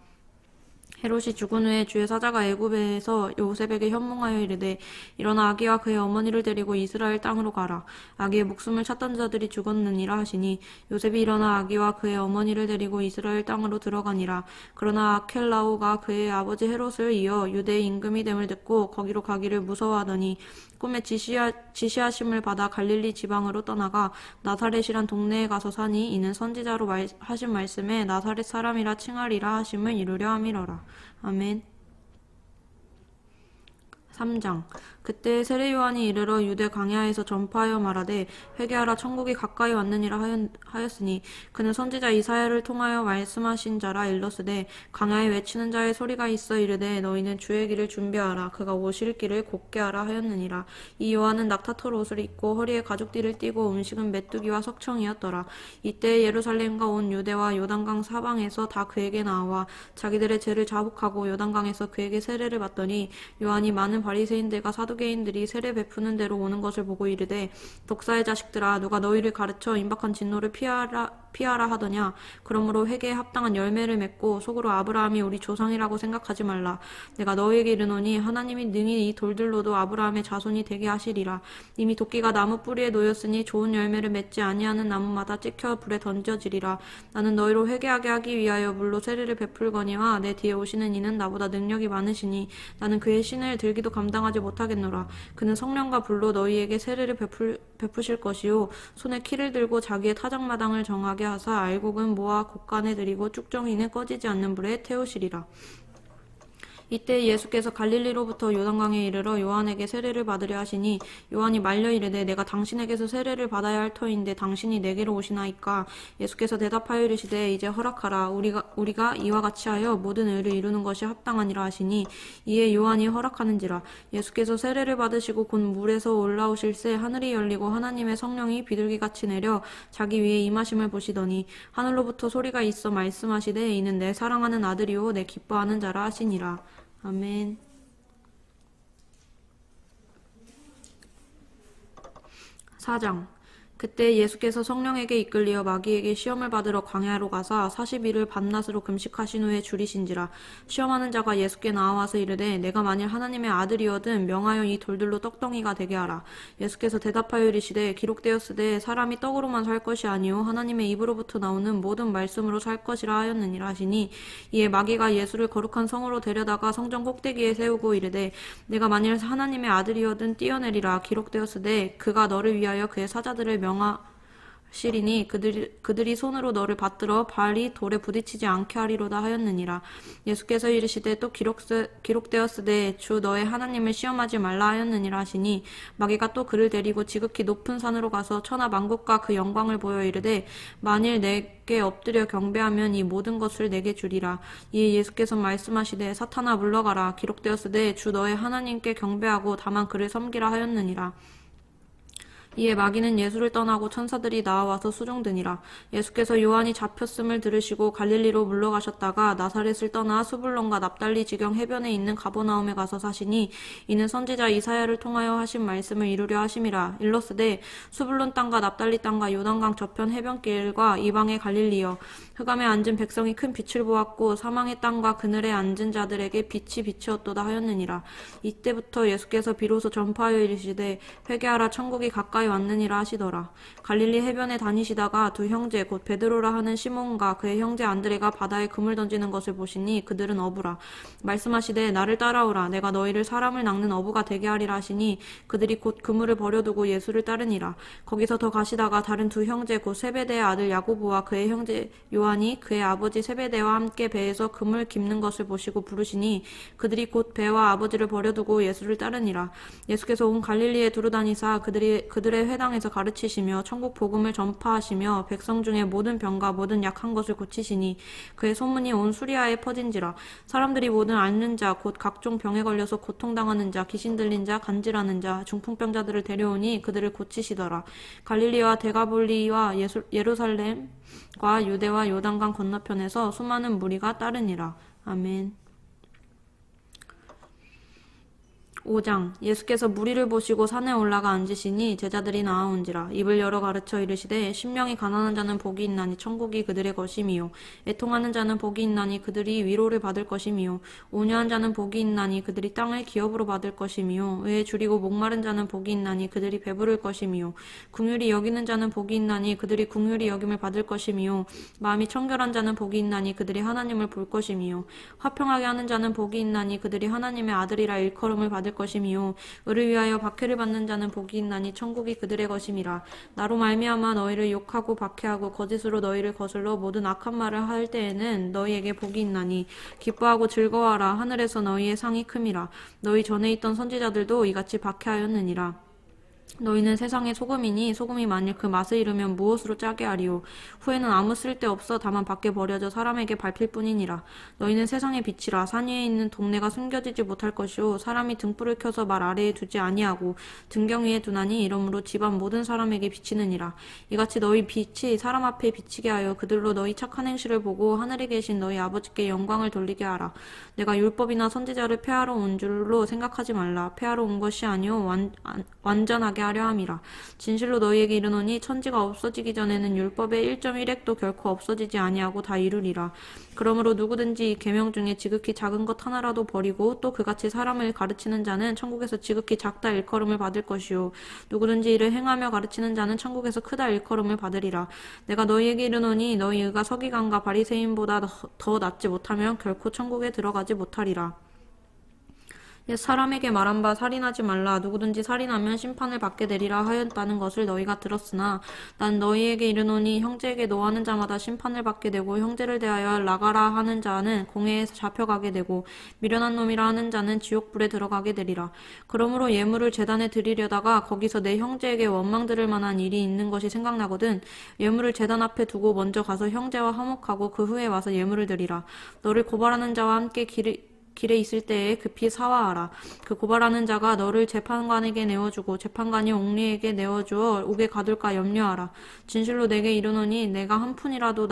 [SPEAKER 3] 헤롯이 죽은 후에 주의 사자가 애굽에서 요셉에게 현몽하여 이르되 일어나 아기와 그의 어머니를 데리고 이스라엘 땅으로 가라. 아기의 목숨을 찾던 자들이 죽었느니라 하시니 요셉이 일어나 아기와 그의 어머니를 데리고 이스라엘 땅으로 들어가니라. 그러나 아켈라오가 그의 아버지 헤롯을 이어 유대의 임금이 됨을 듣고 거기로 가기를 무서워하더니 꿈에 지시하심을 받아 갈릴리 지방으로 떠나가 나사렛이란 동네에 가서 사니 이는 선지자로 하신 말씀에 나사렛 사람이라 칭하리라 하심을 이루려 함이러라. 아멘. 3장. 그때 세례 요한이 이르러 유대 광야에서 전파하여 말하되 회개하라 천국이 가까이 왔느니라 하였으니 그는 선지자 이사야를 통하여 말씀하신 자라 일렀으되 광야에 외치는 자의 소리가 있어 이르되 너희는 주의 길을 준비하라 그가 오실 길을 곧게 하라 하였느니라. 이 요한은 낙타털 옷을 입고 허리에 가죽띠를 띠고 음식은 메뚜기와 석청이었더라. 이때 예루살렘과 온 유대와 요단강 사방에서 다 그에게 나와 자기들의 죄를 자복하고 요단강에서 그에게 세례를 받더니 요한이 많은 바리새인들과 사두개인들이 세례 베푸는 대로 오는 것을 보고 이르되 독사의 자식들아 누가 너희를 가르쳐 임박한 진노를 피하라 하더냐. 그러므로 회개에 합당한 열매를 맺고 속으로 아브라함이 우리 조상이라고 생각하지 말라. 내가 너희에게 이르노니 하나님이 능히 이 돌들로도 아브라함의 자손이 되게 하시리라. 이미 도끼가 나무 뿌리에 놓였으니 좋은 열매를 맺지 아니하는 나무마다 찍혀 불에 던져지리라. 나는 너희로 회개하게 하기 위하여 물로 세례를 베풀거니와 내 뒤에 오시는 이는 나보다 능력이 많으시니 나는 그의 신을 들기도 감당하지 못하겠노라. 그는 성령과 불로 너희에게 세례를 베푸실 것이요 손에 키를 들고 자기의 타작마당을 정하게 하사 알곡은 모아 곳간에 들이고 쭉정이는 꺼지지 않는 불에 태우시리라. 이때 예수께서 갈릴리로부터 요단강에 이르러 요한에게 세례를 받으려 하시니 요한이 말려 이르되 내가 당신에게서 세례를 받아야 할 터인데 당신이 내게로 오시나이까. 예수께서 대답하여 이르시되 이제 허락하라. 우리가 이와 같이 하여 모든 의를 이루는 것이 합당하니라 하시니 이에 요한이 허락하는지라. 예수께서 세례를 받으시고 곧 물에서 올라오실새 하늘이 열리고 하나님의 성령이 비둘기같이 내려 자기 위에 임하심을 보시더니 하늘로부터 소리가 있어 말씀하시되 이는 내 사랑하는 아들이요 내 기뻐하는 자라 하시니라. 아멘. 4장. 그때 예수께서 성령에게 이끌리어 마귀에게 시험을 받으러 광야로 가사 40일을 밤낮으로 금식하신 후에 줄이신지라. 시험하는 자가 예수께 나와서 이르되 내가 만일 하나님의 아들이거든 명하여 이 돌들로 떡덩이가 되게 하라. 예수께서 대답하여 이르시되 기록되었으되 사람이 떡으로만 살 것이 아니요 하나님의 입으로부터 나오는 모든 말씀으로 살 것이라 하였느니라 하시니 이에 마귀가 예수를 거룩한 성으로 데려다가 성전 꼭대기에 세우고 이르되 내가 만일 하나님의 아들이거든 뛰어내리라. 기록되었으되 그가 너를 위하여 그의 사자들을 명하시리니 그들이 손으로 너를 받들어 발이 돌에 부딪히지 않게 하리로다 하였느니라. 예수께서 이르시되 또 기록되었으되 주 너의 하나님을 시험하지 말라 하였느니라 하시니 마귀가 또 그를 데리고 지극히 높은 산으로 가서 천하 만국과 그 영광을 보여 이르되 만일 내게 엎드려 경배하면 이 모든 것을 내게 주리라. 이에 예수께서 말씀하시되 사탄아 물러가라. 기록되었으되 주 너의 하나님께 경배하고 다만 그를 섬기라 하였느니라. 이에 마귀는 예수를 떠나고 천사들이 나와와서 수종드니라. 예수께서 요한이 잡혔음을 들으시고 갈릴리로 물러가셨다가 나사렛을 떠나 수불론과 납달리 지경 해변에 있는 가버나움에 가서 사시니 이는 선지자 이사야를 통하여 하신 말씀을 이루려 하심이라. 일러스되 수불론 땅과 납달리 땅과 요단강 저편 해변길과 이방의 갈릴리여, 흑암에 앉은 백성이 큰 빛을 보았고 사망의 땅과 그늘에 앉은 자들에게 빛이 비치었도다 하였느니라. 이때부터 예수께서 비로소 전파하여 이르시되 회개하라, 천국이 가까이 왔느니라 하시더라. 갈릴리 해변에 다니시다가 두 형제 곧 베드로라 하는 시몬과 그의 형제 안드레가 바다에 그물 던지는 것을 보시니 그들은 어부라. 말씀하시되 나를 따라오라, 내가 너희를 사람을 낚는 어부가 되게 하리라 하시니 그들이 곧 그물을 버려두고 예수를 따르니라. 거기서 더 가시다가 다른 두 형제 곧 세베대의 아들 야고보와 그의 형제 요한이 그의 아버지 세베대와 함께 배에서 그물 깁는 것을 보시고 부르시니 그들이 곧 배와 아버지를 버려두고 예수를 따르니라. 예수께서 온 갈릴리에 두루다니사 그들의 회당에서 가르치시며 천국 복음을 전파하시며 백성 중에 모든 병과 모든 약한 것을 고치시니 그의 소문이 온 수리아에 퍼진지라. 사람들이 모든 앓는 자 곧 각종 병에 걸려서 고통당하는 자, 귀신 들린 자, 간질하는 자, 중풍병자들을 데려오니 그들을 고치시더라. 갈릴리와 데가볼리와 예루살렘과 유대와 요단강 건너편에서 수많은 무리가 따르니라. 아멘. 5장. 예수께서 무리를 보시고 산에 올라가 앉으시니 제자들이 나아온지라. 입을 열어 가르쳐 이르시되 심령이 가난한 자는 복이 있나니 천국이 그들의 것임이요, 애통하는 자는 복이 있나니 그들이 위로를 받을 것임이요, 온유한 자는 복이 있나니 그들이 땅을 기업으로 받을 것임이요, 의에 줄이고 목마른 자는 복이 있나니 그들이 배부를 것임이요, 긍휼히 여기는 자는 복이 있나니 그들이 긍휼히 여김을 받을 것임이요, 마음이 청결한 자는 복이 있나니 그들이 하나님을 볼 것임이요, 화평하게 하는 자는 복이 있나니 그들이 하나님의 아들이라 일컬음을 받을 것임이요, 의를 위하여 박해를 받는 자는 복이 있나니 천국이 그들의 것임이라. 나로 말미암아 너희를 욕하고 박해하고 거짓으로 너희를 거슬러 모든 악한 말을 할 때에는 너희에게 복이 있나니 기뻐하고 즐거워하라, 하늘에서 너희의 상이 큼이라. 너희 전에 있던 선지자들도 이같이 박해하였느니라. 너희는 세상의 소금이니 소금이 만일 그 맛을 잃으면 무엇으로 짜게 하리요. 후에는 아무 쓸데없어 다만 밖에 버려져 사람에게 밟힐 뿐이니라. 너희는 세상의 빛이라. 산 위에 있는 동네가 숨겨지지 못할 것이요, 사람이 등불을 켜서 말 아래에 두지 아니하고 등경 위에 두나니 이러므로 집안 모든 사람에게 비치느니라. 이같이 너희 빛이 사람 앞에 비치게 하여 그들로 너희 착한 행실을 보고 하늘에 계신 너희 아버지께 영광을 돌리게 하라. 내가 율법이나 선지자를 폐하러 온 줄로 생각하지 말라. 폐하러 온 것이 아니요 완전하게 하려 함이라. 진실로 너희에게 이르노니 천지가 없어지기 전에는 율법의 1.1획도 결코 없어지지 아니하고 다 이루리라. 그러므로 누구든지 이 계명 중에 지극히 작은 것 하나라도 버리고 또 그같이 사람을 가르치는 자는 천국에서 지극히 작다 일컬음을 받을 것이요, 누구든지 이를 행하며 가르치는 자는 천국에서 크다 일컬음을 받으리라. 내가 너희에게 이르노니 너희 의가 서기관과 바리새인보다 더 낫지 못하면 결코 천국에 들어가지 못하리라. 옛 사람에게 말한 바 살인하지 말라, 누구든지 살인하면 심판을 받게 되리라 하였다는 것을 너희가 들었으나 난 너희에게 이르노니 형제에게 노하는 자마다 심판을 받게 되고 형제를 대하여 나가라 하는 자는 공회에 잡혀가게 되고 미련한 놈이라 하는 자는 지옥불에 들어가게 되리라. 그러므로 예물을 제단에 드리려다가 거기서 내 형제에게 원망 들을 만한 일이 있는 것이 생각나거든 예물을 제단 앞에 두고 먼저 가서 형제와 화목하고 그 후에 와서 예물을 드리라. 너를 고발하는 자와 함께 길에 있을 때에 급히 사화하라. 그 고발하는 자가 너를 재판관에게 내어주고 재판관이 옥리에게 내어주어 옥에 가둘까 염려하라. 진실로 내게 이르노니 내가 한 푼이라도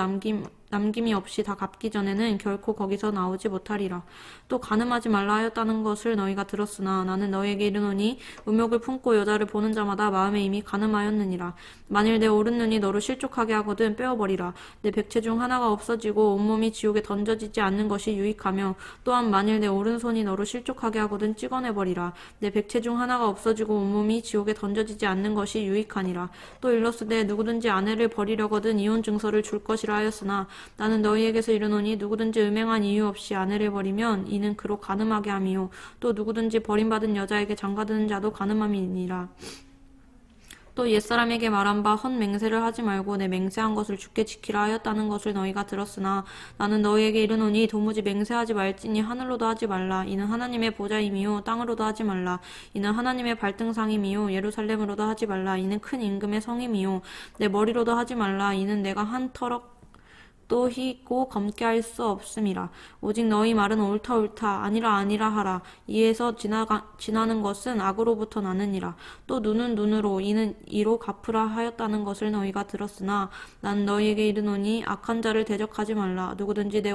[SPEAKER 3] 남김이 없이 다 갚기 전에는 결코 거기서 나오지 못하리라. 또 간음하지 말라 하였다는 것을 너희가 들었으나 나는 너희에게 이르노니 음욕을 품고 여자를 보는 자마다 마음에 이미 간음하였느니라. 만일 내 오른눈이 너를 실족하게 하거든 빼어버리라. 내 백체 중 하나가 없어지고 온몸이 지옥에 던져지지 않는 것이 유익하며 또한 만일 내 오른손이 너를 실족하게 하거든 찍어내버리라. 내 백체 중 하나가 없어지고 온몸이 지옥에 던져지지 않는 것이 유익하니라. 또 일러스되 누구든지 아내를 버리려거든 이혼 증서를 줄 것이라 하였으나 나는 너희에게서 이르노니 누구든지 음행한 이유 없이 아내를 버리면 이는 그로 간음하게 함이요, 또 누구든지 버림받은 여자에게 장가드는 자도 간음함이니라. 또 옛사람에게 말한 바 헛맹세를 하지 말고 내 맹세한 것을 주께 지키라 하였다는 것을 너희가 들었으나 나는 너희에게 이르노니 도무지 맹세하지 말지니 하늘로도 하지 말라. 이는 하나님의 보좌임이요 땅으로도 하지 말라. 이는 하나님의 발등상임이요 예루살렘으로도 하지 말라. 이는 큰 임금의 성임이요 내 머리로도 하지 말라. 이는 내가 한 터럭 또 희고 검게 할 수 없음이라. 오직 너희 말은 옳다 옳다 아니라 아니라 하라. 이에서 지나는 것은 악으로부터 나느니라. 또 눈은 눈으로 이는 이로 갚으라 하였다는 것을 너희가 들었으나 난 너희에게 이르노니 악한 자를 대적하지 말라. 누구든지 내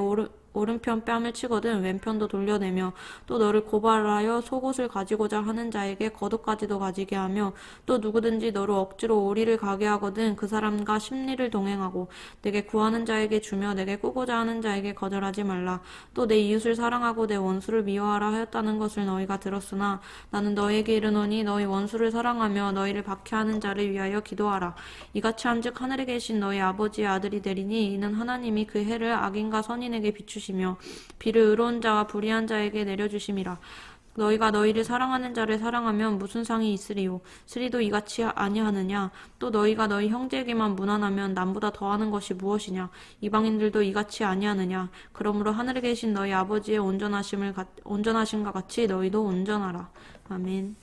[SPEAKER 3] 오른편 뺨을 치거든 왼편도 돌려내며 또 너를 고발하여 속옷을 가지고자 하는 자에게 겉옷까지도 가지게 하며 또 누구든지 너를 억지로 오리를 가게 하거든 그 사람과 심리를 동행하고 내게 구하는 자에게 주며 내게 꾸고자 하는 자에게 거절하지 말라. 또 내 이웃을 사랑하고 내 원수를 미워하라 하였다는 것을 너희가 들었으나 나는 너희에게 이르노니 너희 원수를 사랑하며 너희를 박해하는 자를 위하여 기도하라. 이같이 한즉 하늘에 계신 너희 아버지의 아들이 되리니 이는 하나님이 그 해를 악인과 선인에게 비추시며 비를 의로운 자와 불의한 자에게 내려주심이라. 너희가 너희를 사랑하는 자를 사랑하면 무슨 상이 있으리요. 스리도 이같이 아니하느냐. 또 너희가 너희 형제에게만 무난하면 남보다 더하는 것이 무엇이냐. 이방인들도 이같이 아니하느냐. 그러므로 하늘에 계신 너희 아버지의 온전하심과 같이 너희도 온전하라. 아멘.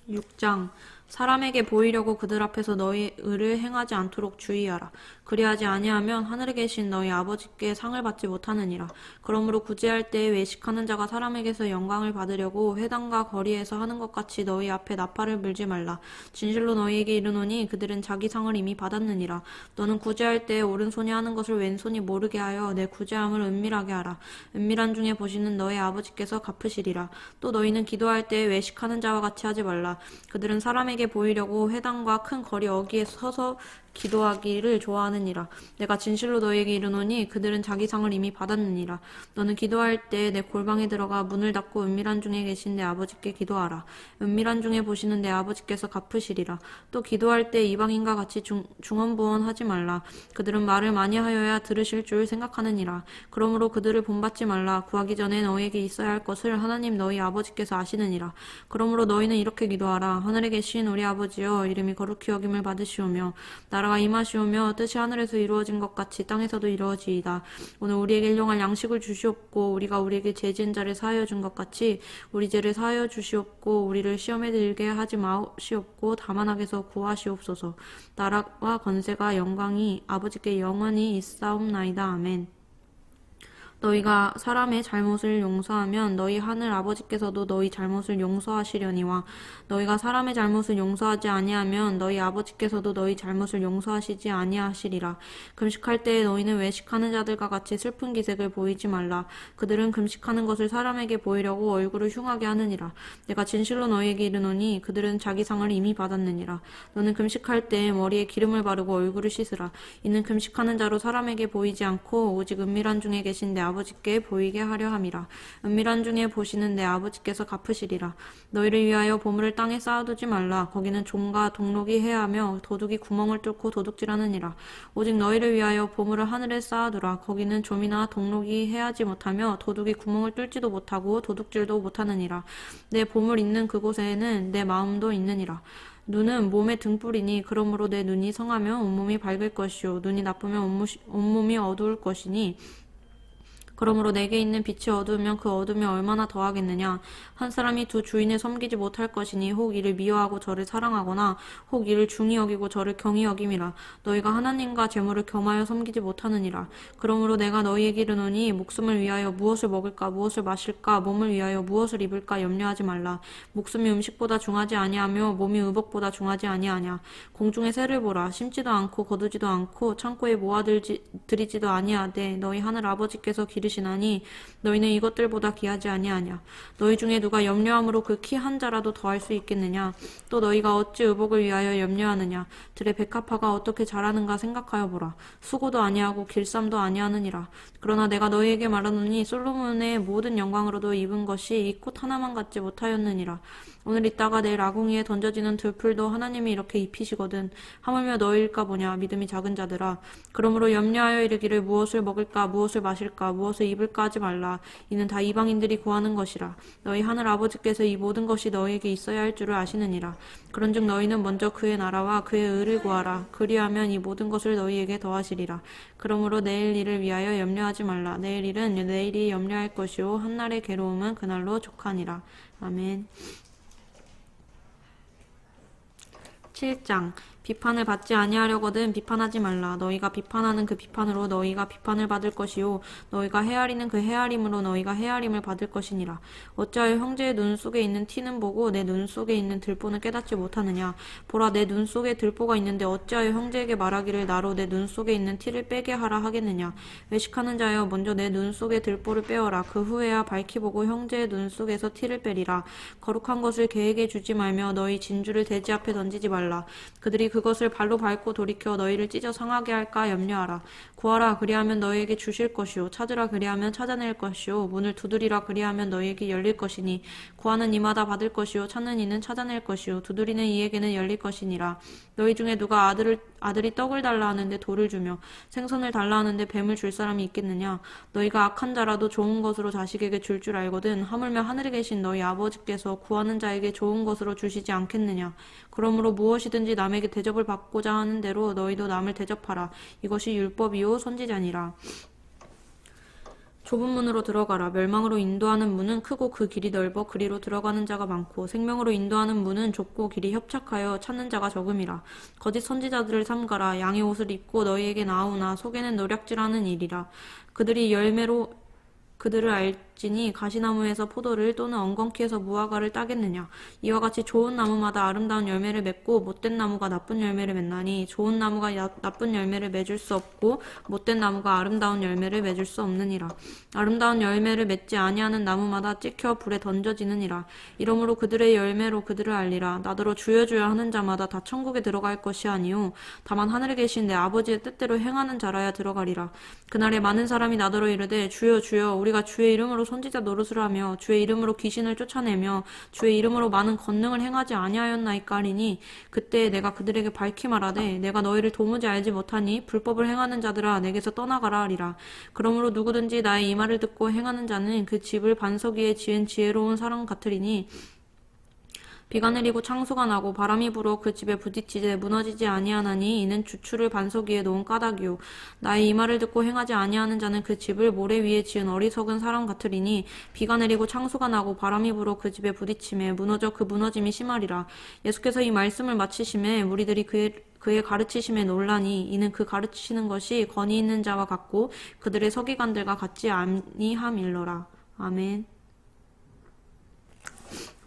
[SPEAKER 3] 6장 사람에게 보이려고 그들 앞에서 너희 의를 행하지 않도록 주의하라. 그리하지 아니하면 하늘에 계신 너희 아버지께 상을 받지 못하느니라. 그러므로 구제할 때에 외식하는 자가 사람에게서 영광을 받으려고 회당과 거리에서 하는 것 같이 너희 앞에 나팔을 불지 말라. 진실로 너희에게 이르노니 그들은 자기 상을 이미 받았느니라. 너는 구제할 때에 오른손이 하는 것을 왼손이 모르게 하여 내 구제함을 은밀하게 하라. 은밀한 중에 보시는 너희 아버지께서 갚으시리라. 또 너희는 기도할 때에 외식하는 자와 같이 하지 말라. 그들은 사람에게 보이려고 회당과 큰 거리 어귀에 서서 기도하기를 좋아하느니라. 내가 진실로 너희에게 이르노니 그들은 자기 상을 이미 받았느니라. 너는 기도할 때 내 골방에 들어가 문을 닫고 은밀한 중에 계신 내 아버지께 기도하라. 은밀한 중에 보시는 내 아버지께서 갚으시리라. 또 기도할 때 이방인과 같이 중언부언하지 말라. 그들은 말을 많이 하여야 들으실 줄 생각하느니라. 그러므로 그들을 본받지 말라. 구하기 전에 너희에게 있어야 할 것을 하나님 너희 아버지께서 아시느니라. 그러므로 너희는 이렇게 기도하라. 하늘에 계신 우리 아버지여, 이름이 거룩히 여김을 받으시오며 나라가 임하시오며 뜻이 하늘에서 이루어진 것 같이 땅에서도 이루어지이다. 오늘 우리에게 일용할 양식을 주시옵고 우리가 우리에게 죄 지은 자를 사하여 준 것 같이 우리 죄를 사하여 주시옵고 우리를 시험에 들게 하지 마시옵고 다만 악에서 구하시옵소서. 나라와 권세가 영광이 아버지께 영원히 있사옵나이다. 아멘. 너희가 사람의 잘못을 용서하면 너희 하늘 아버지께서도 너희 잘못을 용서하시려니와 너희가 사람의 잘못을 용서하지 아니하면 너희 아버지께서도 너희 잘못을 용서하시지 아니하시리라. 금식할 때에 너희는 외식하는 자들과 같이 슬픈 기색을 보이지 말라. 그들은 금식하는 것을 사람에게 보이려고 얼굴을 흉하게 하느니라. 내가 진실로 너희에게 이르노니 그들은 자기 상을 이미 받았느니라. 너는 금식할 때에 머리에 기름을 바르고 얼굴을 씻으라. 이는 금식하는 자로 사람에게 보이지 않고 오직 은밀한 중에 계신 내 아버지께 보이게 하려 함이라. 은밀한 중에 보시는 내 아버지께서 갚으시리라. 너희를 위하여 보물을 땅에 쌓아두지 말라. 거기는 종과 동록이 해하며 도둑이 구멍을 뚫고 도둑질하느니라. 오직 너희를 위하여 보물을 하늘에 쌓아두라. 거기는 좀이나 동록이 해하지 못하며 도둑이 구멍을 뚫지도 못하고 도둑질도 못하느니라. 내 보물 있는 그곳에는 내 마음도 있느니라. 눈은 몸의 등불이니 그러므로 내 눈이 성하면 온몸이 밝을 것이요 눈이 나쁘면 온몸이 어두울 것이니 그러므로 내게 있는 빛이 어두우면 그 어둠이 얼마나 더하겠느냐. 한 사람이 두 주인을 섬기지 못할 것이니 혹 이를 미워하고 저를 사랑하거나 혹 이를 중히 여기고 저를 경히 여김이라. 너희가 하나님과 재물을 겸하여 섬기지 못하느니라. 그러므로 내가 너희에게 이르노니 목숨을 위하여 무엇을 먹을까 무엇을 마실까 몸을 위하여 무엇을 입을까 염려하지 말라. 목숨이 음식보다 중하지 아니하며 몸이 의복보다 중하지 아니하냐. 공중의 새를 보라. 심지도 않고 거두지도 않고 창고에 모아들이지도 아니하되 너희 하늘 아버지께서 기르시나니 너희는 이것들보다 귀하지 아니하냐. 너희 중에 누가 염려함으로 그 키 한 자라도 더할 수 있겠느냐. 또 너희가 어찌 의복을 위하여 염려하느냐. 들의 백합화가 어떻게 자라는가 생각하여 보라. 수고도 아니하고 길쌈도 아니하느니라. 그러나 내가 너희에게 말하노니 솔로몬의 모든 영광으로도 입은 것이 이 꽃 하나만 갖지 못하였느니라. 오늘 있다가 내일 아궁이에 던져지는 들풀도 하나님이 이렇게 입히시거든. 하물며 너희일까 보냐. 믿음이 작은 자들아. 그러므로 염려하여 이르기를 무엇을 먹을까 무엇을 마실까 무엇을 입을까 하지 말라. 이는 다 이방인들이 구하는 것이라. 너희 하늘 아버지께서 이 모든 것이 너희에게 있어야 할 줄을 아시느니라. 그런즉 너희는 먼저 그의 나라와 그의 의를 구하라. 그리하면 이 모든 것을 너희에게 더하시리라. 그러므로 내일 일을 위하여 염려하지 말라. 내일 일은 내일이 염려할 것이요 한날의 괴로움은 그날로 족하니라. 아멘. 7장 비판을 받지 아니하려거든 비판하지 말라. 너희가 비판하는 그 비판으로 너희가 비판을 받을 것이요 너희가 헤아리는 그 헤아림으로 너희가 헤아림을 받을 것이니라. 어찌하여 형제의 눈 속에 있는 티는 보고 내 눈 속에 있는 들보는 깨닫지 못하느냐. 보라, 내 눈 속에 들보가 있는데 어찌하여 형제에게 말하기를 나로 내 눈 속에 있는 티를 빼게 하라 하겠느냐. 외식하는 자여, 먼저 내 눈 속에 들보를 빼어라. 그 후에야 밝히 보고 형제의 눈 속에서 티를 빼리라. 거룩한 것을 개에게 주지 말며 너희 진주를 돼지 앞에 던지지 말라. 그들이 그것을 발로 밟고 돌이켜 너희를 찢어 상하게 할까 염려하라. 구하라, 그리하면 너희에게 주실 것이요 찾으라, 그리하면 찾아낼 것이요 문을 두드리라, 그리하면 너희에게 열릴 것이니 구하는 이마다 받을 것이요 찾는 이는 찾아낼 것이요 두드리는 이에게는 열릴 것이니라. 너희 중에 누가 아들이 떡을 달라 하는데 돌을 주며 생선을 달라 하는데 뱀을 줄 사람이 있겠느냐. 너희가 악한 자라도 좋은 것으로 자식에게 줄 줄 알거든 하물며 하늘에 계신 너희 아버지께서 구하는 자에게 좋은 것으로 주시지 않겠느냐. 그러므로 무엇이든지 남에게 대접을 받고자 하는 대로 너희도 남을 대접하라. 이것이 율법이요 선지자니라. 좁은 문으로 들어가라. 멸망으로 인도하는 문은 크고 그 길이 넓어 그리로 들어가는 자가 많고 생명으로 인도하는 문은 좁고 길이 협착하여 찾는 자가 적음이라. 거짓 선지자들을 삼가라. 양의 옷을 입고 너희에게 나오나 속에는 노략질하는 일이라. 그들이 열매로 그들을 알지니 가시나무에서 포도를 또는 엉겅퀴에서 무화과를 따겠느냐. 이와 같이 좋은 나무마다 아름다운 열매를 맺고 못된 나무가 나쁜 열매를 맺나니 좋은 나무가 나쁜 열매를 맺을 수 없고 못된 나무가 아름다운 열매를 맺을 수 없느니라. 아름다운 열매를 맺지 아니하는 나무마다 찍혀 불에 던져지느니라. 이러므로 그들의 열매로 그들을 알리라. 나더러 주여 주여 하는 자마다 다 천국에 들어갈 것이 아니요 다만 하늘에 계신 내 아버지의 뜻대로 행하는 자라야 들어가리라. 그날에 많은 사람이 나더러 이르되 주여 주여 우리가 주의 이름으로 선지자 노릇을 하며 주의 이름으로 귀신을 쫓아내며 주의 이름으로 많은 권능을 행하지 아니하였나이까 하리니 그때 내가 그들에게 밝히 말하되 내가 너희를 도무지 알지 못하니 불법을 행하는 자들아 내게서 떠나가라 하리라. 그러므로 누구든지 나의 이 말을 듣고 행하는 자는 그 집을 반석 위에 지은 지혜로운 사람 같으리니 비가 내리고 창수가 나고 바람이 불어 그 집에 부딪히되 무너지지 아니하나니 이는 주추를 반석 위에 놓은 까닭이요 나의 이 말을 듣고 행하지 아니하는 자는 그 집을 모래 위에 지은 어리석은 사람 같으리니 비가 내리고 창수가 나고 바람이 불어 그 집에 부딪히매 무너져 그 무너짐이 심하리라. 예수께서 이 말씀을 마치심에 무리들이 그의 가르치심에 놀라니 이는 그 가르치시는 것이 권위 있는 자와 같고 그들의 서기관들과 같지 아니함일러라. 아멘.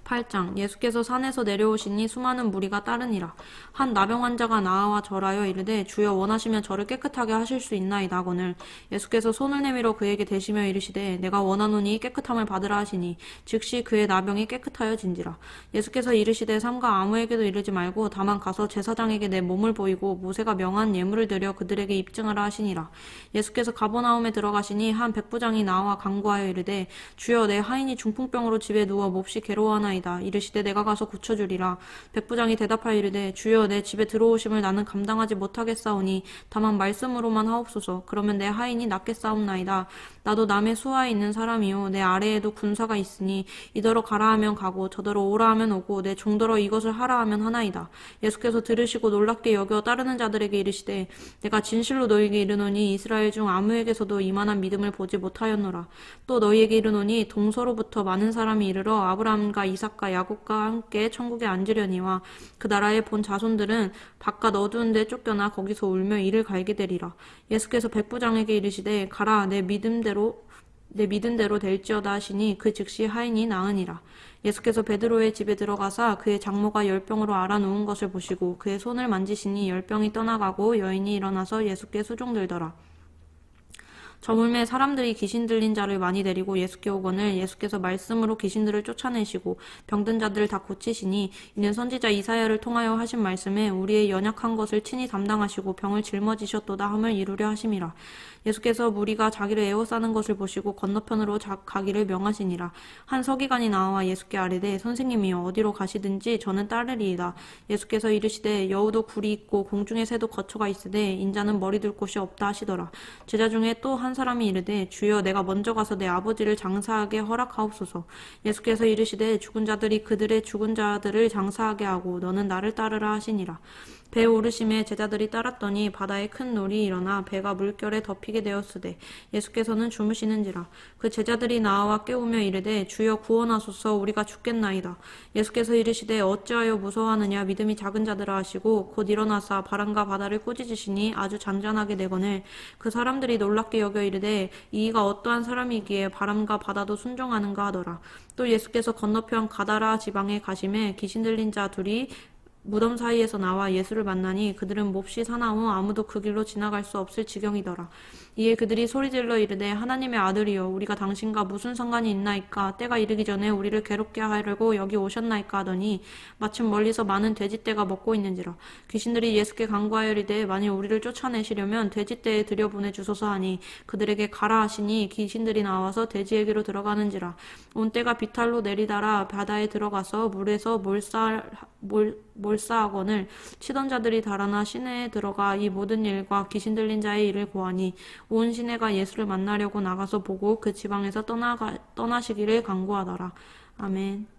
[SPEAKER 3] 8장 예수께서 산에서 내려오시니 수많은 무리가 따르니라. 한 나병 환자가 나와 절하여 이르되 주여 원하시면 저를 깨끗하게 하실 수 있나이다 하거늘 예수께서 손을 내밀어 그에게 대시며 이르시되 내가 원하노니 깨끗함을 받으라 하시니 즉시 그의 나병이 깨끗하여진지라. 예수께서 이르시되 삼가 아무에게도 이르지 말고 다만 가서 제사장에게 내 몸을 보이고 모세가 명한 예물을 드려 그들에게 입증하라 하시니라. 예수께서 가버나움에 들어가시니 한 백부장이 나와 간구하여 이르되 주여 내 하인이 중풍병으로 집에 누워 몹시 괴로워하나이다. 이르시되 내가 가서 고쳐주리라. 백부장이 대답하여 이르되 주여 내 집에 들어오심을 나는 감당하지 못하겠사오니 다만 말씀으로만 하옵소서. 그러면 내 하인이 낫겠사옵나이다. 나도 남의 수하에 있는 사람이요 내 아래에도 군사가 있으니 이더러 가라 하면 가고 저더러 오라 하면 오고 내 종더러 이것을 하라 하면 하나이다. 예수께서 들으시고 놀랍게 여겨 따르는 자들에게 이르시되 내가 진실로 너희에게 이르노니 이스라엘 중 아무에게서도 이만한 믿음을 보지 못하였노라. 또 너희에게 이르노니 동서로부터 많은 사람이 이르러 아브라함과 이삭과 야곱과 함께 천국에 앉으려니와 그 나라의 본 자손들은 바깥 어두운 데 쫓겨나 거기서 울며 이를 갈게 되리라. 예수께서 백부장에게 이르시되 가라 내 믿음대로 될지어다 하시니 그 즉시 하인이 나으니라. 예수께서 베드로의 집에 들어가사 그의 장모가 열병으로 앓아 누운 것을 보시고 그의 손을 만지시니 열병이 떠나가고 여인이 일어나서 예수께 수종들더라. 저물매 사람들이 귀신 들린 자를 많이 데리고 예수께 오거늘 예수께서 말씀으로 귀신들을 쫓아내시고 병든 자들을 다 고치시니 이는 선지자 이사야를 통하여 하신 말씀에 우리의 연약한 것을 친히 담당하시고 병을 짊어지셨도다 함을 이루려 하심이라. 예수께서 무리가 자기를 에워싸는 것을 보시고 건너편으로 가기를 명하시니라. 한 서기관이 나와 예수께 아뢰되 선생님이여 어디로 가시든지 저는 따르리이다. 예수께서 이르시되 여우도 굴이 있고 공중의 새도 거처가 있으되 인자는 머리 둘 곳이 없다 하시더라. 제자 중에 또 한 사람이 이르되 주여 내가 먼저 가서 내 아버지를 장사하게 허락하옵소서. 예수께서 이르시되 죽은 자들이 그들의 죽은 자들을 장사하게 하고 너는 나를 따르라 하시니라. 배 오르심에 제자들이 따랐더니 바다에 큰 놀이 일어나 배가 물결에 덮이게 되었으되 예수께서는 주무시는지라. 그 제자들이 나와 깨우며 이르되 주여 구원하소서, 우리가 죽겠나이다. 예수께서 이르시되 어찌하여 무서워하느냐, 믿음이 작은 자들아 하시고 곧 일어나사 바람과 바다를 꾸짖으시니 아주 잔잔하게 되거늘 그 사람들이 놀랍게 여겨 이르되 이가 어떠한 사람이기에 바람과 바다도 순종하는가 하더라. 또 예수께서 건너편 가다라 지방에 가심에 귀신 들린 자 둘이 무덤 사이에서 나와 예수를 만나니 그들은 몹시 사나워 아무도 그 길로 지나갈 수 없을 지경이더라. 이에 그들이 소리질러 이르되 하나님의 아들이여, 우리가 당신과 무슨 상관이 있나이까? 때가 이르기 전에 우리를 괴롭게 하려고 여기 오셨나이까 하더니 마침 멀리서 많은 돼지떼가 먹고 있는지라. 귀신들이 예수께 간구하여 이르되 만일 우리를 쫓아내시려면 돼지떼에 들여보내 주소서 하니 그들에게 가라 하시니 귀신들이 나와서 돼지에게로 들어가는지라. 온 때가 비탈로 내리다라 바다에 들어가서 물에서 몰사하거늘 치던 자들이 달아나 시내에 들어가 이 모든 일과 귀신 들린 자의 일을 고하니 온 시내가 예수를 만나려고 나가서 보고 그 지방에서 떠나시기를 간구하더라. 아멘.